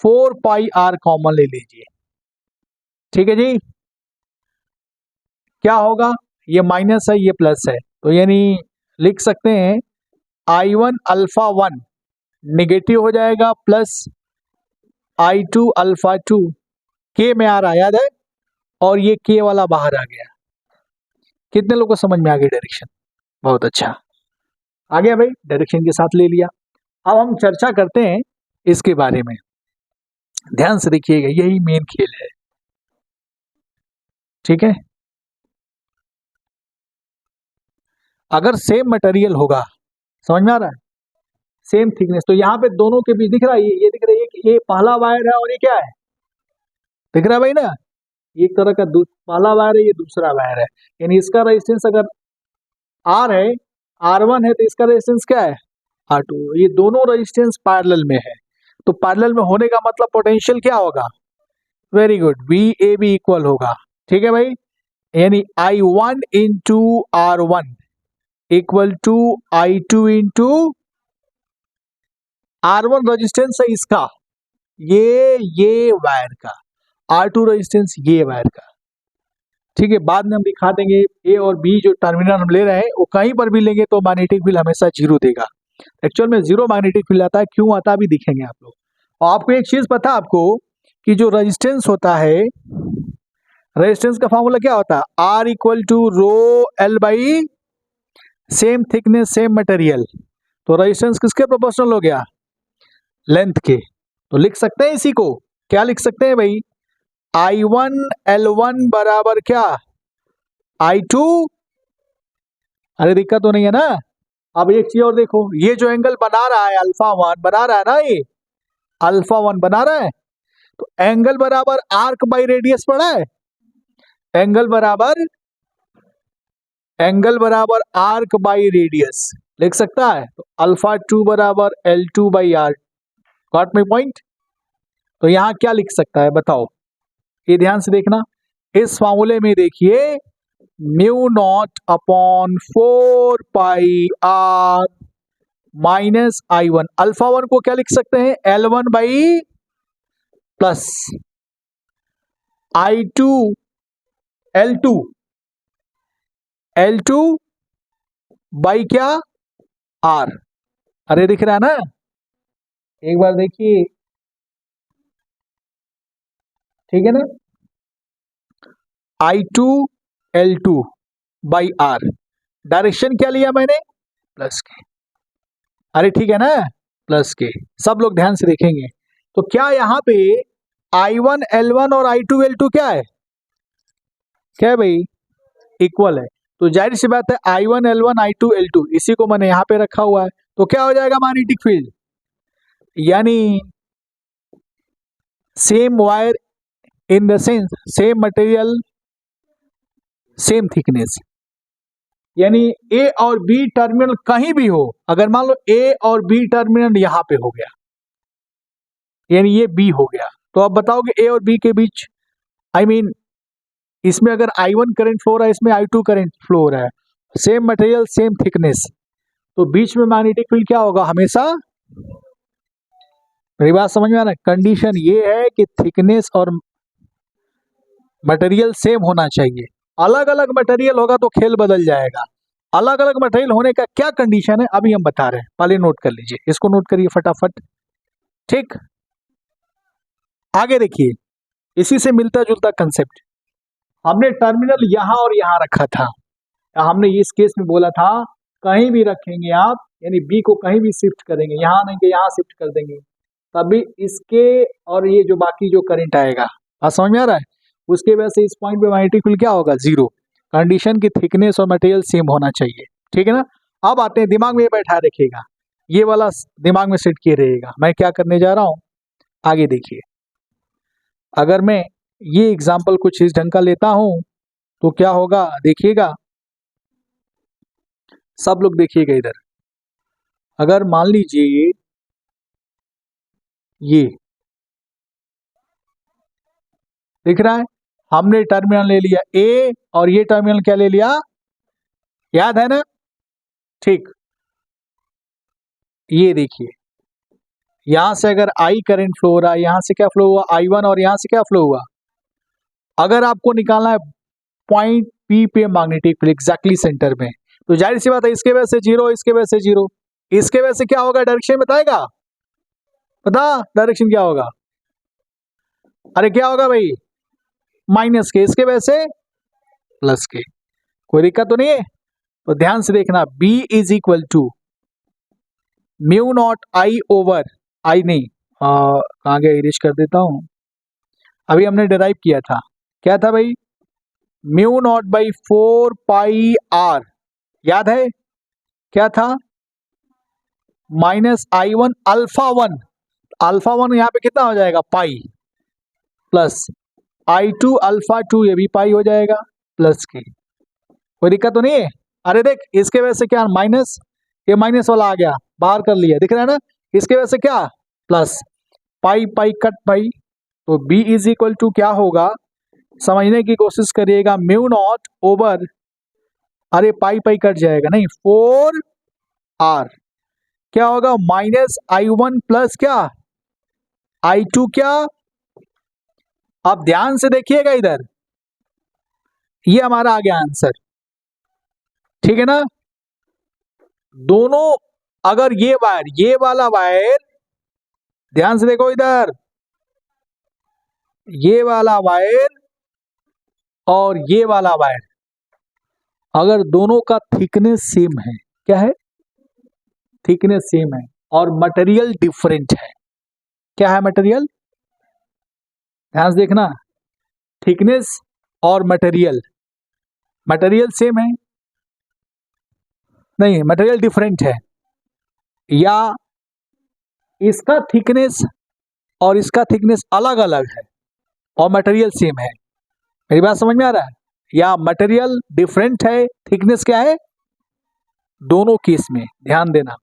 4 pi R common ले लीजिए, ठीक है जी। क्या होगा, ये माइनस है, ये प्लस है, तो यानी लिख सकते हैं I1 α1 नेगेटिव हो जाएगा प्लस I2 α2, K में आ रहा है, याद है, और ये K वाला बाहर आ गया। कितने लोगों को समझ में आ गई डायरेक्शन, बहुत अच्छा आ गया भाई, डायरेक्शन के साथ ले लिया। अब हम चर्चा करते हैं इसके बारे में, ध्यान से देखिएगा, यही मेन खेल है, ठीक है। अगर सेम मटेरियल होगा, समझ में आ रहा है, सेम थिकनेस, तो यहाँ पे दोनों के बीच दिख रहा है, ये दिख रहा है कि ये पहला वायर है और ये क्या है, दिख रहा है भाई ना, एक तरह का पहला वायर है, ये दूसरा वायर है, यानी इसका रेजिस्टेंस अगर R है, R1 है, तो इसका रेजिस्टेंस क्या है, R2। ये दोनों रेजिस्टेंस पैरेलल में है, तो पैरेलल में होने का मतलब पोटेंशियल क्या होगा, वेरी गुड, VAB इक्वल होगा, ठीक है भाई, यानी I1 into R1 equal to I2 into R1 resistance है इसका, ये वायर का, R2 रेजिस्टेंस ये वायर का, ठीक है। बाद में हम दिखा देंगे A और B जो टर्मिनल हम ले रहे हैं वो कहीं पर भी लेंगे तो मैग्नेटिक फील्ड हमेशा 0 देगा। एक्चुअल में 0 मैग्नेटिक फील्ड आता है, क्यों आता है अभी दिखेंगे आप लोग। और आपको एक चीज पता है आपको कि जो रेजिस्टेंस होता है, रेजिस्टेंस का फॉर्मूला क्या होता है, R equal to rho L by same thickness same material. तो रेजिस्टेंस किसके प्रोपोर्शनल हो गया, लेंथ के। तो लिख सकते हैं इसी को, क्या लिख सकते हैं भाई, I1 L1 बराबर क्या, I2, अरे दिक्कत तो नहीं है ना। अब एक चीज और देखो, ये जो एंगल बना रहा है α1 बना रहा है ना, ये α1 बना रहा है, तो एंगल बराबर आर्क बाई रेडियस पड़ा है, एंगल बराबर आर्क बाई रेडियस लिख सकता है। तो α2 बराबर L2 by R, got my point. तो यहां क्या लिख सकता है बताओ, ये ध्यान से देखना, इस फॉर्मूले में देखिए mu naught upon 4 pi r minus I1। Alpha 1 को क्या लिख सकते हैं, L1 by plus I2 L2 L2 by क्या R। अरे दिख रहा है ना, एक बार देखिए, ठीक है ना, I2 L2 by R, direction क्या लिया मैंने, प्लस के। अरे ठीक है ना, प्लस के। सब लोग ध्यान से देखेंगे तो क्या यहाँ पे I1 L1 और I2 L2 क्या है, क्या है भाई, इक्वल है। तो जाहिर सी बात है I1 L1 I2 L2 इसी को मैंने यहाँ पे रखा हुआ है, तो क्या हो जाएगा मैग्नेटिक फील्ड, यानी same wire in the sense same material same thickness, यानी ए और बी टर्मिनल कहीं भी हो, अगर मान लो ए और बी टर्मिनल यहाँ पे हो गया, यानी ये बी हो गया, तो आप बताओगे ए और बी के बीच, आई मीन इसमें अगर I1 करंट फ्लो हो रहा है, इसमें I2 करंट फ्लो हो रहा है, सेम मटेरियल सेम थिकनेस, तो बीच में मैग्नेटिक फील्ड क्या होगा हमेशा, मेरी बात समझ में आ रहा है, कंडीशन ये है कि थिकनेस और मटेरियल सेम होना चाहिए। अलग अलग मटेरियल होगा तो खेल बदल जाएगा। अलग अलग मटेरियल होने का क्या कंडीशन है अभी हम बता रहे हैं, पहले नोट कर लीजिए, इसको नोट करिए फटाफट, ठीक। आगे देखिए, इसी से मिलता जुलता कंसेप्ट, हमने टर्मिनल यहां और यहां रखा था, हमने इस केस में बोला था कहीं भी रखेंगे आप, यानी बी को कहीं भी शिफ्ट करेंगे, यहां नहीं कि यहां शिफ्ट कर देंगे, तभी इसके और ये जो बाकी जो करंट आएगा, बात समझ में आ रहा है, उसके वजह से इस पॉइंट पे मैग्नेटिक फील्ड क्या होगा, जीरो। कंडीशन की थिकनेस और मटेरियल सेम होना चाहिए, ठीक है ना। अब आते हैं, दिमाग में ये बैठा रखिएगा, ये वाला दिमाग में सेट किए रहेगा, मैं क्या करने जा रहा हूं, आगे देखिए। अगर मैं ये एग्जाम्पल कुछ इस ढंग का लेता हूं तो क्या होगा, देखिएगा, सब लोग देखिएगा इधर। अगर मान लीजिए ये दिख रहा है, हमने टर्मिनल ले लिया ए और ये टर्मिनल क्या ले लिया, याद है ना, ठीक। ये देखिए, यहां से अगर आई करंट फ्लो हो रहा है, यहां से क्या फ्लो हुआ, I1, और यहां से क्या फ्लो हुआ। अगर आपको निकालना है पॉइंट पी पे मैग्नेटिक फील्ड एग्जैक्टली सेंटर में, तो जाहिर सी बात है इसके वजह से जीरो, इसके वजह से जीरो, इसके वजह से क्या होगा, डायरेक्शन बताएगा, पता डायरेक्शन क्या होगा, अरे क्या होगा भाई, माइनस के, इसके वजह से प्लस के, कोई दिक्कत तो नहीं है। तो ध्यान से देखना, B is equal to mu naught I over, I नहीं, कहाँ गया, इरेज कर देता हूं, अभी हमने डिराइव किया था, क्या था भाई, mu naught by 4 pi r, याद है क्या था, माइनस I1 अल्फा 1, अल्फा 1 यहाँ पे कितना हो जाएगा, पाई, प्लस I2 अल्फा 2, ये भी पाई हो जाएगा, प्लस के, कोई दिक्कत तो नहीं है। अरे देख, इसके वजह से क्या माइनस, ये माइनस वाला आ गया, बाहर कर लिया, दिख रहा है ना, इसके वजह से क्या प्लस, पाई पाई कट पाई, तो B इज इक्वल टू क्या होगा, समझने की कोशिश करिएगा, म्यू नॉट ओवर, अरे पाई पाई कट जाएगा, नहीं 4r, क्या होगा, माइनस I1 प्लस क्या I2, क्या, आप ध्यान से देखिएगा इधर, ये हमारा आ गया आंसर, ठीक है ना। दोनों, अगर ये वायर, ये वाला वायर, ध्यान से देखो इधर, ये वाला वायर और ये वाला वायर, अगर दोनों का थिकनेस सेम है, क्या है, थिकनेस सेम है, और मटेरियल डिफरेंट है, क्या है मटेरियल, ध्यान से देखना, थिकनेस और मटेरियल, मटेरियल सेम है, नहीं मटेरियल डिफरेंट है, या इसका थिकनेस और इसका थिकनेस अलग अलग है और मटेरियल सेम है, मेरी बात समझ में आ रहा है, या मटेरियल डिफरेंट है, थिकनेस क्या है, दोनों केस में ध्यान देना।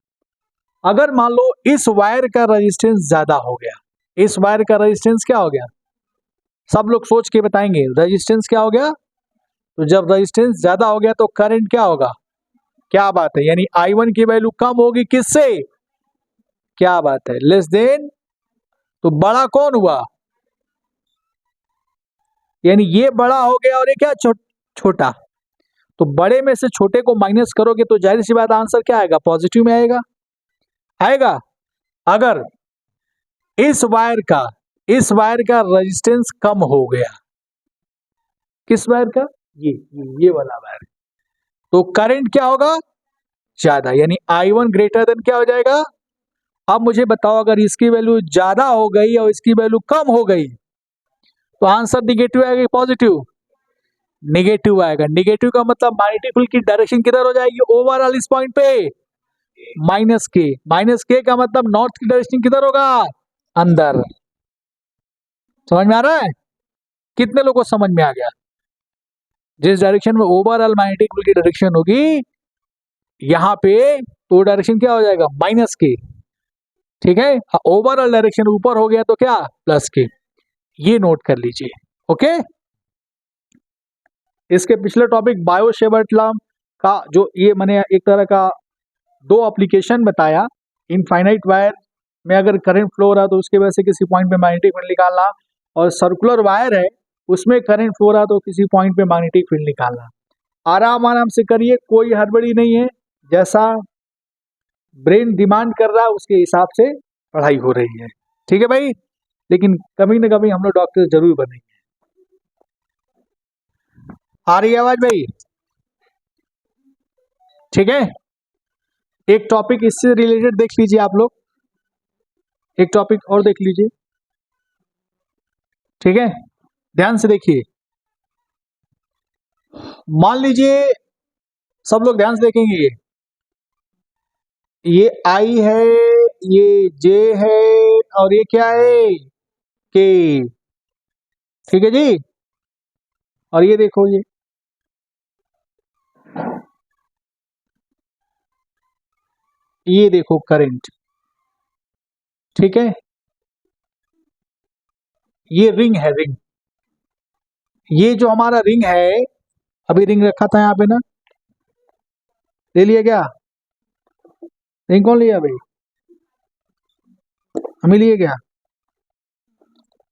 अगर मान लो इस वायर का रेजिस्टेंस ज्यादा हो गया, इस वायर का रेजिस्टेंस क्या हो गया, सब लोग सोच के बताएंगे, रेजिस्टेंस क्या हो गया तो जब रेजिस्टेंस ज्यादा हो गया तो करंट क्या होगा? क्या बात है, यानी I1 की वैल्यू कम होगी किससे? क्या बात है, लेस देन। तो बड़ा कौन हुआ? यानी ये बड़ा हो गया और ये क्या छोटा। तो बड़े में से छोटे को माइनस करोगे तो जाहिर सी बात आंसर क्या आएगा? पॉजिटिव में आएगा। आएगा। अगर इस वायर का रेजिस्टेंस कम हो गया, किस वायर का? ये वाला वायर, तो करंट क्या होगा? ज्यादा, यानी I1 ग्रेटर देन क्या हो जाएगा? अब मुझे बताओ, अगर इसकी वैल्यू ज्यादा हो गई और इसकी वैल्यू कम हो गई तो आंसर निगेटिव आएगा कि पॉजिटिव? निगेटिव आएगा। निगेटिव का मतलब मैग्नेटिक फील्ड की डायरेक्शन किधर हो जाएगी? ओवरऑल इस पॉइंट पे माइनस के का मतलब नॉर्थ की डायरेक्शन किधर होगा? अंदर। समझ में आ रहा है? कितने लोगों को समझ में आ गया? जिस डायरेक्शन में ओवरऑल मैग्नेटिक फील्ड की डायरेक्शन होगी यहाँ पे, तो डायरेक्शन क्या हो जाएगा? माइनस के। ठीक है, ओवरऑल डायरेक्शन ऊपर हो गया तो क्या? प्लस के। ये नोट कर लीजिए। ओके, इसके पिछले टॉपिक बायो सेवर्ट लॉ का, जो ये मैंने एक तरह का दो एप्लीकेशन बताया। इनफाइनाइट वायर में अगर करंट फ्लो हो रहा है तो उसके वजह से किसी पॉइंट पे मैग्नेटिक फील्ड निकालना, और सर्कुलर वायर है उसमें करंट फ्लो हो रहा है तो किसी पॉइंट पे मैग्नेटिक फील्ड निकालना। आराम आराम से करिए, कोई हड़बड़ी नहीं है। जैसा ब्रेन डिमांड कर रहा है उसके हिसाब से पढ़ाई हो रही है। ठीक है भाई, लेकिन कभी ना कभी हम लोग डॉक्टर जरूर बनेंगे। आ रही है आवाज भाई? ठीक है, एक टॉपिक इससे रिलेटेड देख लीजिए आप लोग, एक टॉपिक और देख लीजिए। ठीक है, ध्यान से देखिए। मान लीजिए, सब लोग ध्यान से देखेंगे, ये आई है, ये जे है, और ये क्या है? के। ठीक है जी, और ये देखो, ये देखो करंट। ठीक है, ये रिंग है, रिंग। ये जो हमारा रिंग है, अभी रिंग रखा था यहाँ पे ना, ले लिया क्या? रिंग कौन लिया भाई? हमें लिए क्या?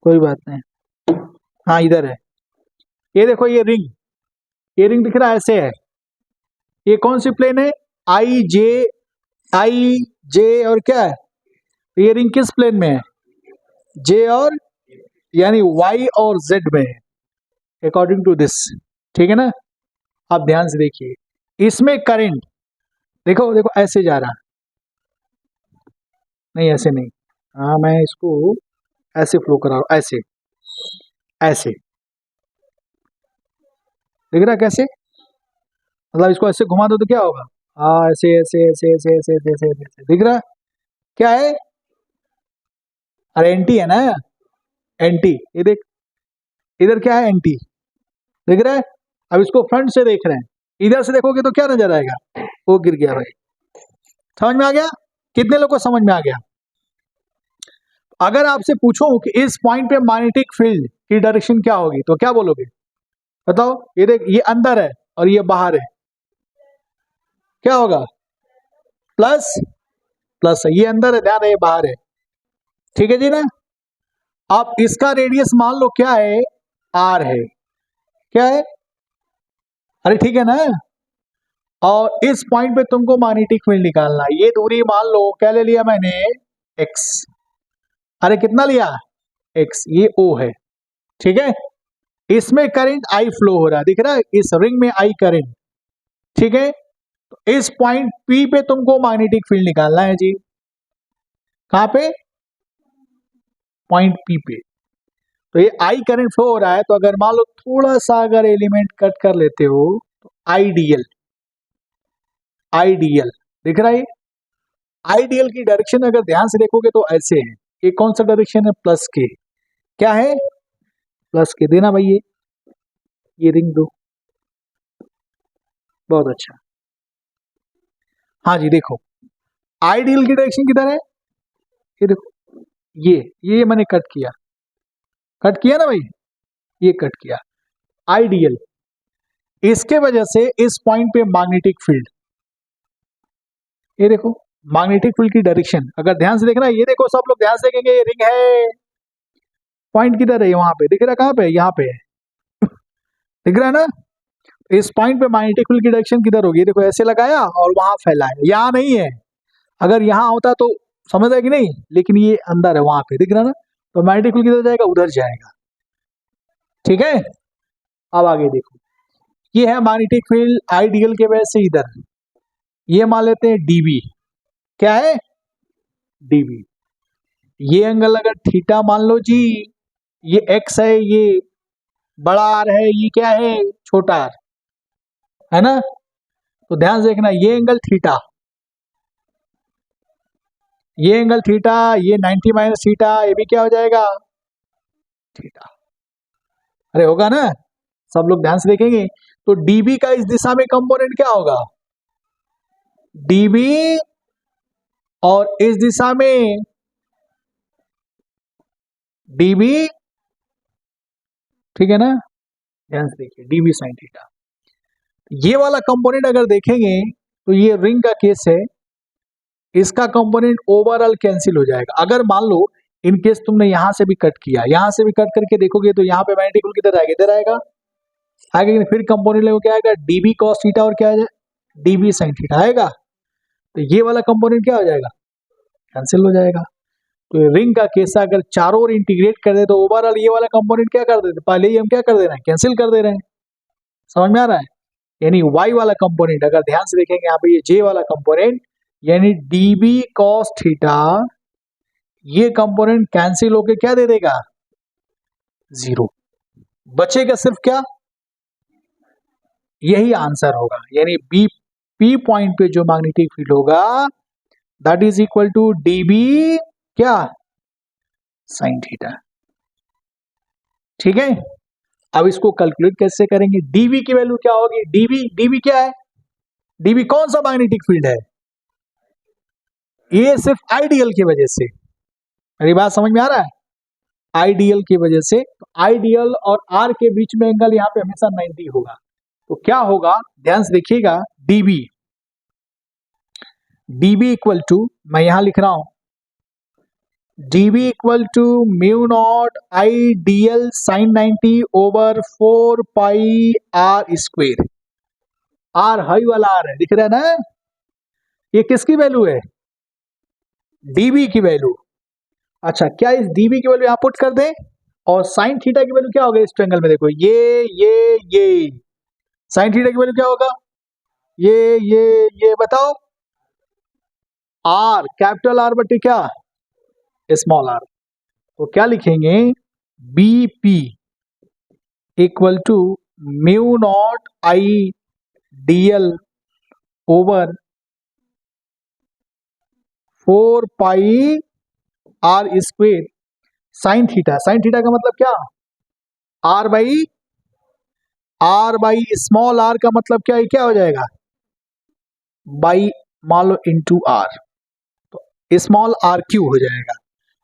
कोई बात नहीं, हाँ इधर है। ये देखो, ये रिंग दिख रहा है, ऐसे है। ये कौन सी प्लेन है? आई जे, आई जे, और क्या है? ये रिंग किस प्लेन में है? जे और, यानी वाई और जेड में है, अकॉर्डिंग टू दिस। ठीक है ना? आप ध्यान से देखिए, इसमें करंट देखो, देखो ऐसे जा रहा, नहीं ऐसे नहीं, हाँ मैं इसको ऐसे फ्लो करा रहा हूं, ऐसे ऐसे। दिख रहा कैसे? मतलब इसको ऐसे घुमा दो तो क्या होगा? हाँ ऐसे ऐसे ऐसे ऐसे ऐसे ऐसे ऐसे ऐसे, ऐसे। दिख रहा है? क्या है? अरे एंटी है ना, एंटी। ये देख, इधर क्या है? एंटी। दिख रहा है? अब इसको फ्रंट से देख रहे हैं, इधर से देखोगे तो क्या नजर आएगा? वो गिर गया भाई। समझ में आ गया? कितने लोग को समझ में आ गया? अगर आपसे पूछूं कि इस पॉइंट पे मैग्नेटिक फील्ड की डायरेक्शन क्या होगी तो क्या बोलोगे? बताओ। ये देख, ये अंदर है और ये बाहर है, क्या होगा? प्लस। प्लस है, ये अंदर है, ध्यान है, ये बाहर है। ठीक है जी ना? अब इसका रेडियस मान लो क्या है? आर है। क्या है? अरे ठीक है ना? और इस पॉइंट पे तुमको मैग्नेटिक फील्ड निकालना है। ये दूरी मान लो क्या ले लिया मैंने? एक्स। अरे कितना लिया? एक्स। ये ओ है। ठीक है, इसमें करंट आई फ्लो हो रहा है, दिख रहा है? इस रिंग में आई करंट। ठीक है, तो इस पॉइंट पी पे तुमको मैग्नेटिक फील्ड निकालना है जी। कहां पे? पॉइंट पी पे। तो ये आई करंट फ्लो हो रहा है, तो अगर मान लो थोड़ा सा अगर एलिमेंट कट कर लेते हो तो आईडीएल, आईडीएल दिख रहा है? आईडीएल की डायरेक्शन अगर ध्यान से देखोगे तो ऐसे है। ये कौन सा डायरेक्शन है? प्लस के। क्या है? प्लस के। देना भाई, ये रिंग दो। बहुत अच्छा। हाँ जी, देखो आईडीएल की डायरेक्शन किधर है? ये देखो, ये मैंने कट किया, कट किया ना भाई, ये कट किया। आईडीएल, इसके वजह से इस पॉइंट पे मैग्नेटिक फील्ड, ये देखो मैग्नेटिक फील्ड की डायरेक्शन, अगर ध्यान से देखना, ये देखो सब लोग ध्यान से देखेंगे, ये रिंग है, पॉइंट किधर है, वहां पे दिख रहा, कहां पे, यहाँ पे दिख रहा है ना। इस पॉइंट पे मैग्नेटिक फील्ड की डायरेक्शन किधर होगी, देखो ऐसे लगाया और वहां फैला है, यहाँ नहीं है, अगर यहाँ होता तो समझ है कि नहीं, लेकिन ये अंदर है, वहां पे दिख रहा ना, तो मैग्नेटिक फील्ड किधर जाएगा, उधर जाएगा। ठीक है, अब आगे देखो, ये है मैग्नेटिक फील्ड आइडियल के वजह से इधर, ये मान लेते हैं डीबी, क्या है डीबी। ये एंगल अगर थीटा मान लो जी, ये एक्स है, ये बड़ा आर है, ये क्या है छोटा आर है ना, तो ध्यान से देखना, ये एंगल थीटा, ये एंगल थीटा, ये 90 माइनस थीटा, ये भी क्या हो जाएगा थीटा। अरे होगा ना, सब लोग ध्यान से देखेंगे, तो डीबी का इस दिशा में कंपोनेंट क्या होगा, डीबी, और इस दिशा में डीबी, ठीक है ना, ध्यान से देखिए, डीबी साइन थीटा। ये वाला कंपोनेंट अगर देखेंगे तो ये रिंग का केस है, इसका कंपोनेंट ओवरऑल कैंसिल हो जाएगा। अगर मान लो इन केस तुमने यहां से भी कट किया, यहां से भी कट करके देखोगे तो यहाँ पे मैग्नेटिक फील्ड किधर आएगा, इधर आएगा, आगे फिर कंपोनेंट लेवल क्या आएगा, डीबी कॉस थीटा और क्या आ जाएगा, डीबी साइन थीटा आएगा, तो ये वाला कंपोनेंट क्या हो जाएगा, कैंसिल हो जाएगा। तो रिंग का केस अगर चारों ओर इंटीग्रेट कर दे तो ओवरऑल ये वाला कंपोनेंट क्या कर देते, पहले ही हम क्या कर दे रहे हैं, कैंसिल कर दे रहे हैं, समझ में आ रहा है। यानी y वाला कंपोनेंट अगर ध्यान से देखेंगे यहाँ पे, ये j वाला कंपोनेंट यानी db cos थीटा, ये कंपोनेंट कैंसिल होके क्या दे देगा, जीरो, बचेगा सिर्फ क्या, यही आंसर होगा। यानी बी पी पॉइंट पे जो मैग्नेटिक फील्ड होगा that is equal to db क्या साइन थीटा। ठीक है, अब इसको कैलकुलेट कैसे करेंगे, dv की वैल्यू क्या होगी, dv क्या है, dv कौन सा मैग्नेटिक फील्ड है, ये सिर्फ आइडियल की वजह से, मेरी बात समझ में आ रहा है, आइडियल की वजह से, तो आइडियल और आर के बीच में एंगल यहाँ पे हमेशा 90 होगा, तो क्या होगा ध्यान से देखिएगा, db इक्वल टू, मैं यहां लिख रहा हूं, db equal to mu naught I D L sine 90 over 4 pi R square, R हाई वाला आर है, दिख रहा है ना, ये किसकी वैल्यू है, db की वैल्यू। अच्छा, क्या इस db की वैल्यू यहां पुट कर दें, और साइन थीटा की वैल्यू क्या होगा इस ट्रायंगल में, देखो ये साइन थीटा की वैल्यू क्या होगा, ये बताओ, आर कैपिटल आर बटे क्या स्मॉल आर, तो क्या लिखेंगे, BP equal to mu naught I DL over 4 pi R square sine theta, sine theta का मतलब क्या, आर बाई स्मॉल आर का मतलब क्या है, क्या हो जाएगा, बाई मान लो इंटू आर, तो स्मॉल आर क्यू हो जाएगा,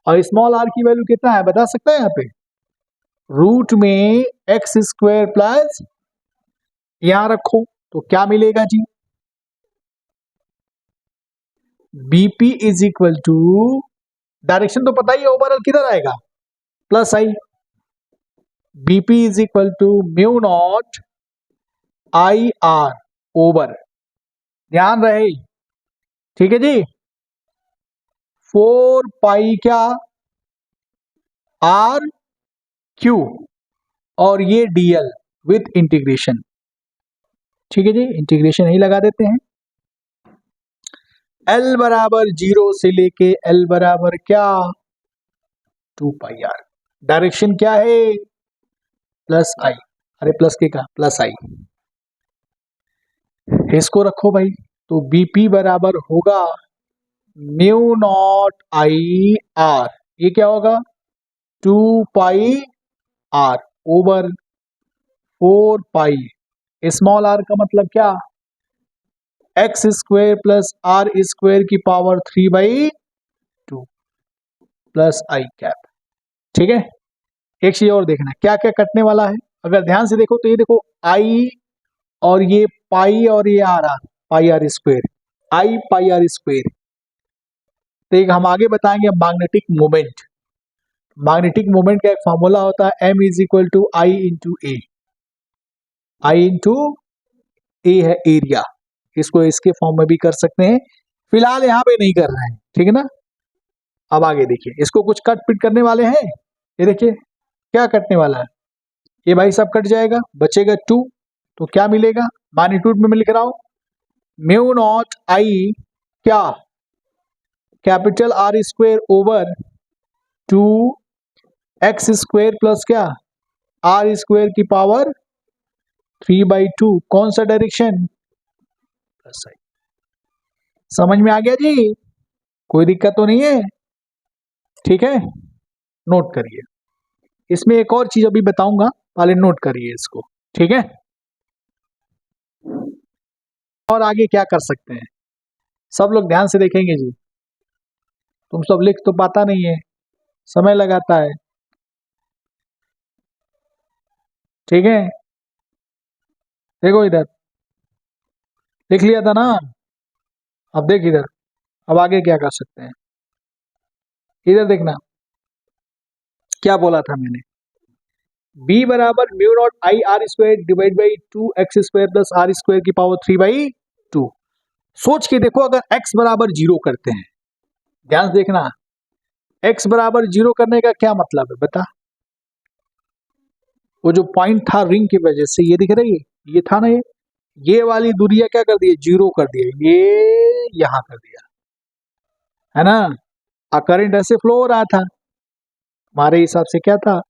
और स्मॉल आर की वैल्यू कितना है बता सकते हैं यहाँ पे, रूट में एक्स स्क्वायर प्लस, यहां रखो तो क्या मिलेगा जी, BP is equal to, direction तो पता ही है, ओवरऑल किधर आएगा plus I, BP is equal to mu naught I R over, ध्यान रहे, ठीक है जी, 4 पाई क्या आर क्यू, और ये डीएल विथ इंटीग्रेशन, ठीक है जी, इंटीग्रेशन ही लगा देते हैं, एल बराबर 0 से लेके एल बराबर क्या 2 पाई आर, डायरेक्शन क्या है प्लस आई, अरे प्लस के का प्लस आई, इसको रखो भाई, तो बीपी बराबर होगा म्यू नॉट आई आर, ये क्या होगा 2 pi R over 4 pi, small R का मतलब क्या, x square plus R square की पावर 3/2 प्लस आई कैप। ठीक है, एक चीज और देखना क्या क्या कटने वाला है, अगर ध्यान से देखो तो ये देखो आई और ये पाई और ये आ रहा pi R square, I pi R square. तो एक हम आगे बताएंगे मैग्नेटिक मोमेंट। मैग्नेटिक मोमेंट का एक फॉर्मूला होता है m is equal to I into A. I into A है एरिया, इसको इसके फॉर्म में भी कर सकते हैं, फिलहाल यहाँ पे नहीं कर रहे हैं, ठीक है ना। अब आगे देखिए, इसको कुछ कट पिट करने वाले हैं, ये देखिए क्या कटने वाला है, ये भाई सब कट जाएगा, बचेगा 2। तो क्या मिलेगा, मैग्नीट्यूड में मैं लिख रहा हूं म्यू नॉट आई क्या capital R square over 2 x square plus क्या आर स्क्वेयर की पावर 3/2। कौन सा डायरेक्शन, प्लस साइन। समझ में आ गया जी, कोई दिक्कत तो नहीं है, ठीक है। नोट करिए, इसमें एक और चीज अभी बताऊंगा, पहले नोट करिए इसको, ठीक है। और आगे क्या कर सकते हैं, सब लोग ध्यान से देखेंगे जी। तुम सब लिख तो पाता नहीं है, समय लगाता है, ठीक है। देखो इधर लिख लिया था ना, अब देख इधर, अब आगे क्या कर सकते हैं, इधर देखना क्या बोला था मैंने, b बराबर mu naught I R square divide by 2x square plus R square की पावर 3/2। सोच के देखो, अगर x बराबर 0 करते हैं, ध्यान से देखना, x बराबर 0 करने का क्या मतलब है बता। वो जो पॉइंट था रिंग की वजह से, ये दिख रही है, ये था ना, ये वाली दूरिया क्या कर दिया, 0 कर दिया, ये यहां कर दिया, है ना। करंट ऐसे फ्लो हो रहा था, हमारे हिसाब से क्या था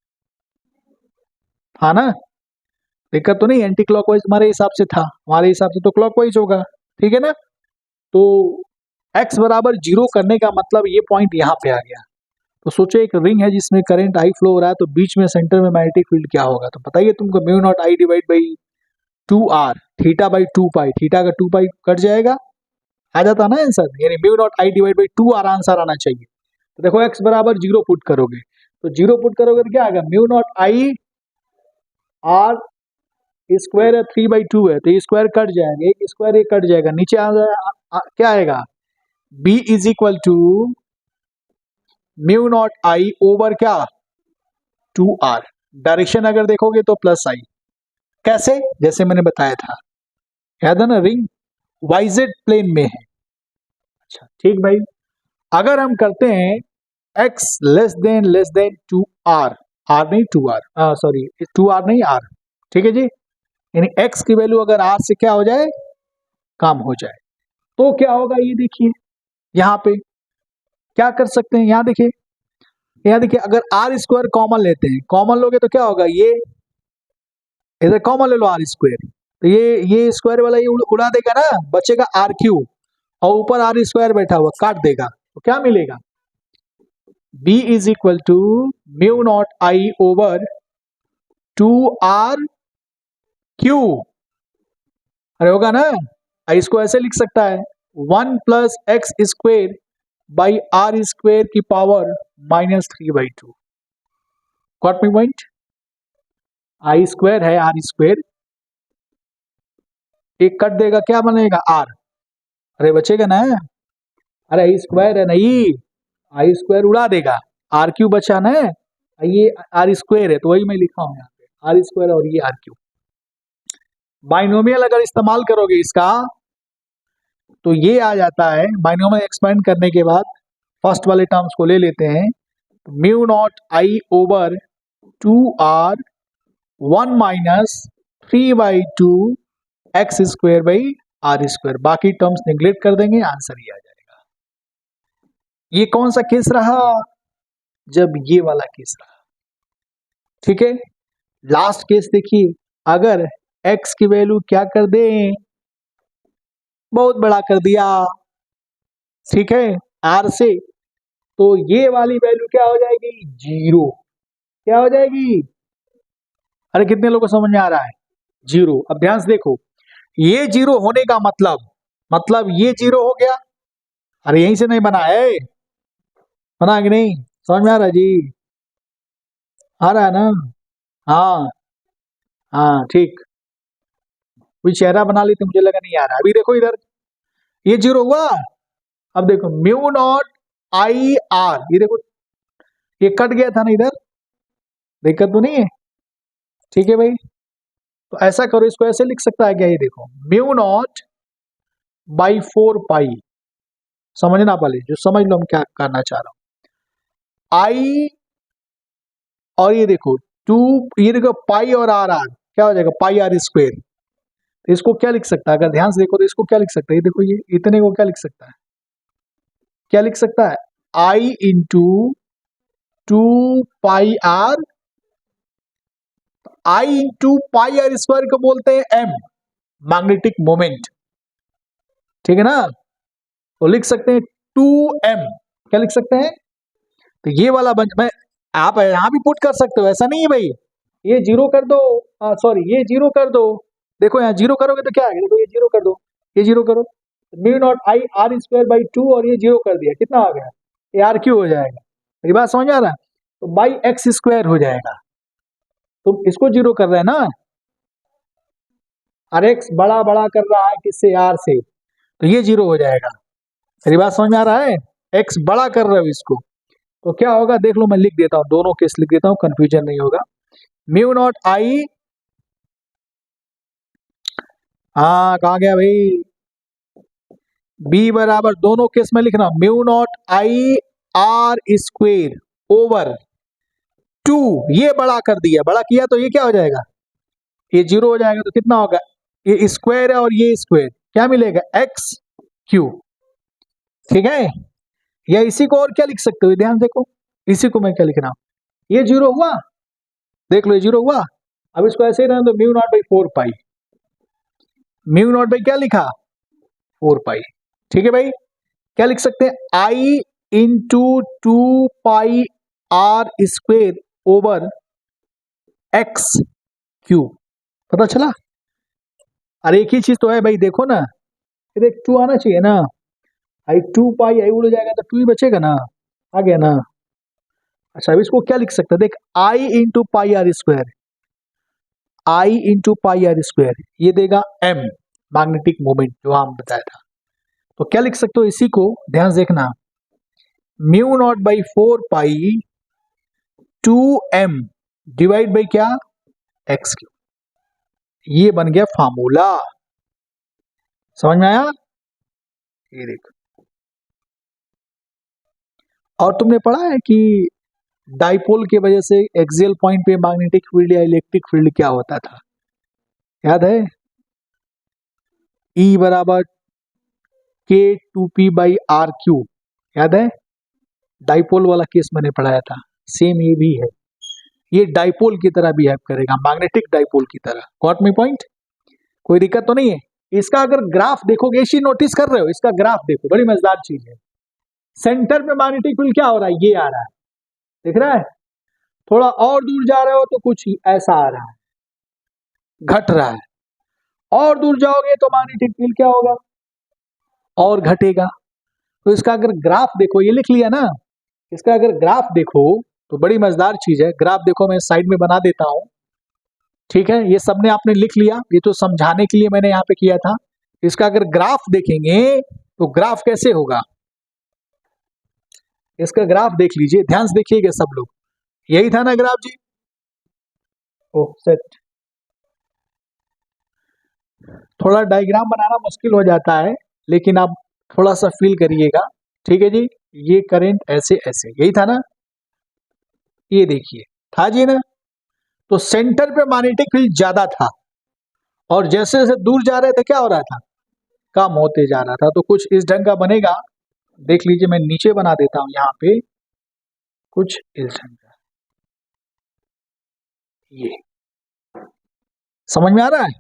ना, दिक्कत तो नहीं, एंटी क्लॉकवाइज हमारे हिसाब से था, हमारे हिसाब से तो क्लॉकवाइज होगा, ठीक है ना। तो x बराबर 0 करने का मतलब ये पॉइंट यहाँ पे आ गया। तो सोचो एक रिंग है जिसमें करंट आई फ्लो हो रहा है, तो बीच में सेंटर में मैग्नेटिक फील्ड क्या होगा, तो बताइए तुमको, mu naught I divide by 2r theta by 2 pi, theta का 2 पाई कट जाएगा, आ जाता ना आंसर, यानी mu naught I divide by 2r answer आना चाहिए। तो देखो x बराबर 0 पुट करोगे, तो 0 पुट करोगे तो क्या आएगा, mu naught I R square है 3/2 है, तो ये स्क्वायर कट जाएगा, एक स्क्वायर ये कट जाएगा, नीचे क्या आएगा, b is equal to mu naught I over क्या 2r। डायरेक्शन अगर देखोगे तो प्लस आई, कैसे, जैसे मैंने बताया था, याद है ना, रिंग वाइजेड प्लेन में है। अच्छा ठीक भाई, अगर हम करते हैं x less than 2r, r नहीं 2r, सॉरी 2r नहीं r, ठीक है जी, यानी x की वैल्यू अगर r से क्या हो जाए, कम हो जाए, तो क्या होगा, ये देखिए यहाँ पे क्या कर सकते हैं, यहाँ देखिए, यहाँ देखिए, अगर आर स्क्वायर कॉमन लेते हैं, कॉमन लोगे तो क्या होगा, ये इधर कॉमन ले लो आर स्क्वायर, तो ये स्क्वायर वाला ये उड़ा देगा ना, बचेगा आर क्यू, और ऊपर आर स्क्वायर बैठा हुआ काट देगा, तो क्या मिलेगा, b is equal to mu naught I over 2r Q. अरे होगा ना, इसको ऐसे लिख सकता है 1 plus x square by R square की power -3/2। Got me point, I square है आर स्क्वेयर, एक कट देगा क्या बनेगा आर, अरे बचेगा ना, अरे आई स्क्वायर है नहीं, आई स्क्वायर उड़ा देगा, आर क्यू बचा ना, ये आर स्क्वायर है, तो वही मैं लिखा हूं यहाँ पे, आर स्क्वायर और ये आर क्यू। बाइनोमियल अगर इस्तेमाल करोगे इसका, तो ये आ जाता है, बाइनोमियल एक्सपेंड करने के बाद फर्स्ट वाले टर्म्स को ले लेते हैं, mu naught I over 2r 1 minus 3/2 x square by R square, बाकी टर्म्स निगलेक्ट कर देंगे, आंसर ही आ जाएगा। ये कौन सा केस रहा, जब ये वाला केस रहा, ठीक है। लास्ट केस देखिए, अगर x की वैल्यू क्या कर दें, बहुत बड़ा कर दिया, ठीक है, r से, तो ये वाली वैल्यू क्या हो जाएगी, 0, क्या हो जाएगी, अरे कितने लोगों को समझ में आ रहा है, 0। अब ध्यान से देखो, ये 0 होने का मतलब ये 0 हो गया, अरे यहीं से नहीं बना है, बना कि नहीं, समझ में आ रहा है जी, आ रहा है ना, हाँ हाँ ठीक, कोई चेहरा बना लेते, मुझे लगा नहीं आ रहा। अभी देखो इधर ये 0 हुआ। अब देखो म्यू नॉट आई आर, ये देखो ये कट गया था ना इधर, दिक्कत तो नहीं है? ठीक है भाई, तो ऐसा करो, इसको ऐसे लिख सकता है क्या? ये देखो म्यू नॉट बाई 4 पाई, समझना पहले, जो समझ लो हम क्या करना चाह रहा हूं। आई और ये देखो 2, ये देखो पाई और आर, आर क्या हो जाएगा? पाई आर स्क्वेयर। तो इसको क्या लिख सकता है? अगर ध्यान से देखो तो इसको क्या लिख सकता है? ये देखो ये इतने को क्या लिख सकता है? क्या लिख सकता है? I into 2 pi R, I into pi R square को बोलते हैं एम, मैग्नेटिक मोमेंट। ठीक है ना? तो लिख सकते हैं 2m, क्या लिख सकते हैं? तो ये वाला मैं आप यहां भी पुट कर सकते हो, ऐसा नहीं है भाई। ये 0 कर दो, सॉरी ये 0 कर दो, देखो यहाँ 0 करोगे तो क्या आएगा? देखो ये 0 कर दो, ये 0 करो, mu naught I R square by 2, और ये 0 कर दिया, कितना आ गया? ये आर क्यू हो जाएगा। ये बात समझ आ रहा है? तो बाई एक्स स्क्वायर हो जाएगा। तुम इसको 0 कर रहे हैं ना, और एक्स बड़ा बड़ा कर रहा है किससे? आर से, तो ये 0 हो जाएगा। मेरी बात समझ में आ रहा है? एक्स बड़ा कर रहे हो इसको, तो क्या होगा देख लो, मैं लिख देता हूं, दोनों केस लिख देता हूं, कंफ्यूजन नहीं होगा। म्यू नॉट आई, हाँ कहा गया भाई? बी बराबर, दोनों केस में लिख रहा हूं, mu naught I are square over 2, ये बड़ा कर दिया, बड़ा किया तो ये क्या हो जाएगा? ये 0 हो जाएगा, तो कितना होगा? ये स्क्वायर है और ये स्क्वायर, क्या मिलेगा? X Q. ठीक है? या इसी को और क्या लिख सकते हो? ध्यान देखो, इसी को मैं क्या लिख रहा हूं, ये 0 हुआ, देख लो ये 0 हुआ। अब इसको ऐसे ही रहने दो, mu naught by 4 pi, mu naught by क्या लिखा? 4 पाई। ठीक है भाई, क्या लिख सकते हैं? I into 2 pi R square over x Q. पता चला? अरे एक ही चीज तो है भाई, देखो ना, ये 2 आना चाहिए ना, आई 2 पाई आई उड़ जाएगा तो 2 ही बचेगा ना, आ गया ना। अच्छा अब इसको क्या लिख सकते हैं? देख I into pi R square, I into pi R square, ये देगा एम, मैग्नेटिक मोमेंट जो हम बताया था। तो क्या लिख सकते हो इसी को? ध्यान से देखना, mu naught by 4 pi 2m divide by क्या? X Q. ये बन गया फार्मूला, समझ में आया? ये देखो, और तुमने पढ़ा है कि डाइपोल की वजह से एक्सियल पॉइंट पे मैग्नेटिक फील्ड या इलेक्ट्रिक फील्ड क्या होता था? याद है? E बराबर K2P बाई आर क्यू, याद है? डाइपोल वाला केस मैंने पढ़ाया था, सेम ये भी है, ये डाइपोल की तरह बिहेव करेगा, मैग्नेटिक डाइपोल की तरह। Got me point? कोई दिक्कत तो नहीं है? इसका अगर ग्राफ देखोगे, इसी नोटिस कर रहे हो, इसका ग्राफ देखो, बड़ी मजेदार चीज है। सेंटर पे मैग्नेटिक फील्ड क्या हो रहा है? ये आ रहा है, दिख रहा है? थोड़ा और दूर जा रहे हो तो कुछ ऐसा आ रहा है, घट रहा है। और दूर जाओगे तो मैग्नेटिक फील्ड क्या होगा? और घटेगा। तो इसका अगर ग्राफ देखो, ये लिख लिया ना, इसका अगर ग्राफ देखो तो बड़ी मजेदार चीज है। ग्राफ देखो, मैं साइड में बना देता हूं, ठीक है? ये सबने आपने लिख लिया, ये तो समझाने के लिए मैंने यहाँ पे किया था। इसका अगर ग्राफ देखेंगे तो ग्राफ कैसे होगा? इसका ग्राफ देख लीजिए, ध्यान से देखिएगा सब लोग, यही था ना ग्राफ जी? ओह सेट, थोड़ा डायग्राम बनाना मुश्किल हो जाता है, लेकिन आप थोड़ा सा फील करिएगा, ठीक है जी? ये करंट ऐसे ऐसे, यही था ना? ये देखिए, था जी ना? तो सेंटर पे मैग्नेटिक फील्ड ज्यादा था, और जैसे जैसे दूर जा रहे थे क्या हो रहा था? कम होते जा रहा था। तो कुछ इस ढंग का बनेगा, देख लीजिए, मैं नीचे बना देता हूं यहाँ पे, कुछ इस ढंग का, ये समझ में आ रहा है?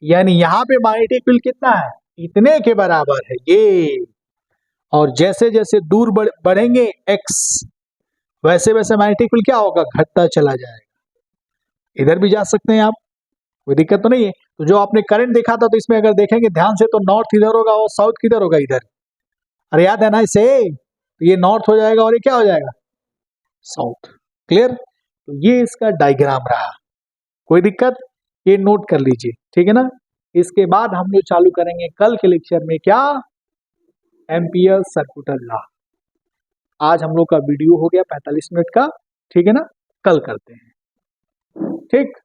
यानी यहाँ पे मैग्नेटिक फील्ड कितना है? इतने के बराबर है ये, और जैसे जैसे दूर बढ़ेंगे एक्स, वैसे वैसे मैग्नेटिक फील्ड क्या होगा? घटता चला जाएगा। इधर भी जा सकते हैं आप, कोई दिक्कत तो नहीं है। तो जो आपने करंट देखा था, तो इसमें अगर देखेंगे ध्यान से, तो नॉर्थ इधर होगा और साउथ किधर होगा? इधर। अरे याद है ना इसे? तो ये नॉर्थ हो जाएगा और ये क्या हो जाएगा? साउथ। क्लियर? तो ये इसका डायग्राम रहा, कोई दिक्कत? ये नोट कर लीजिए, ठीक है ना? इसके बाद हम लोग चालू करेंगे कल के लेक्चर में क्या, एम्पियर सर्कुलर लॉ। आज हम लोग का वीडियो हो गया 45 मिनट का, ठीक है ना, कल करते हैं, ठीक।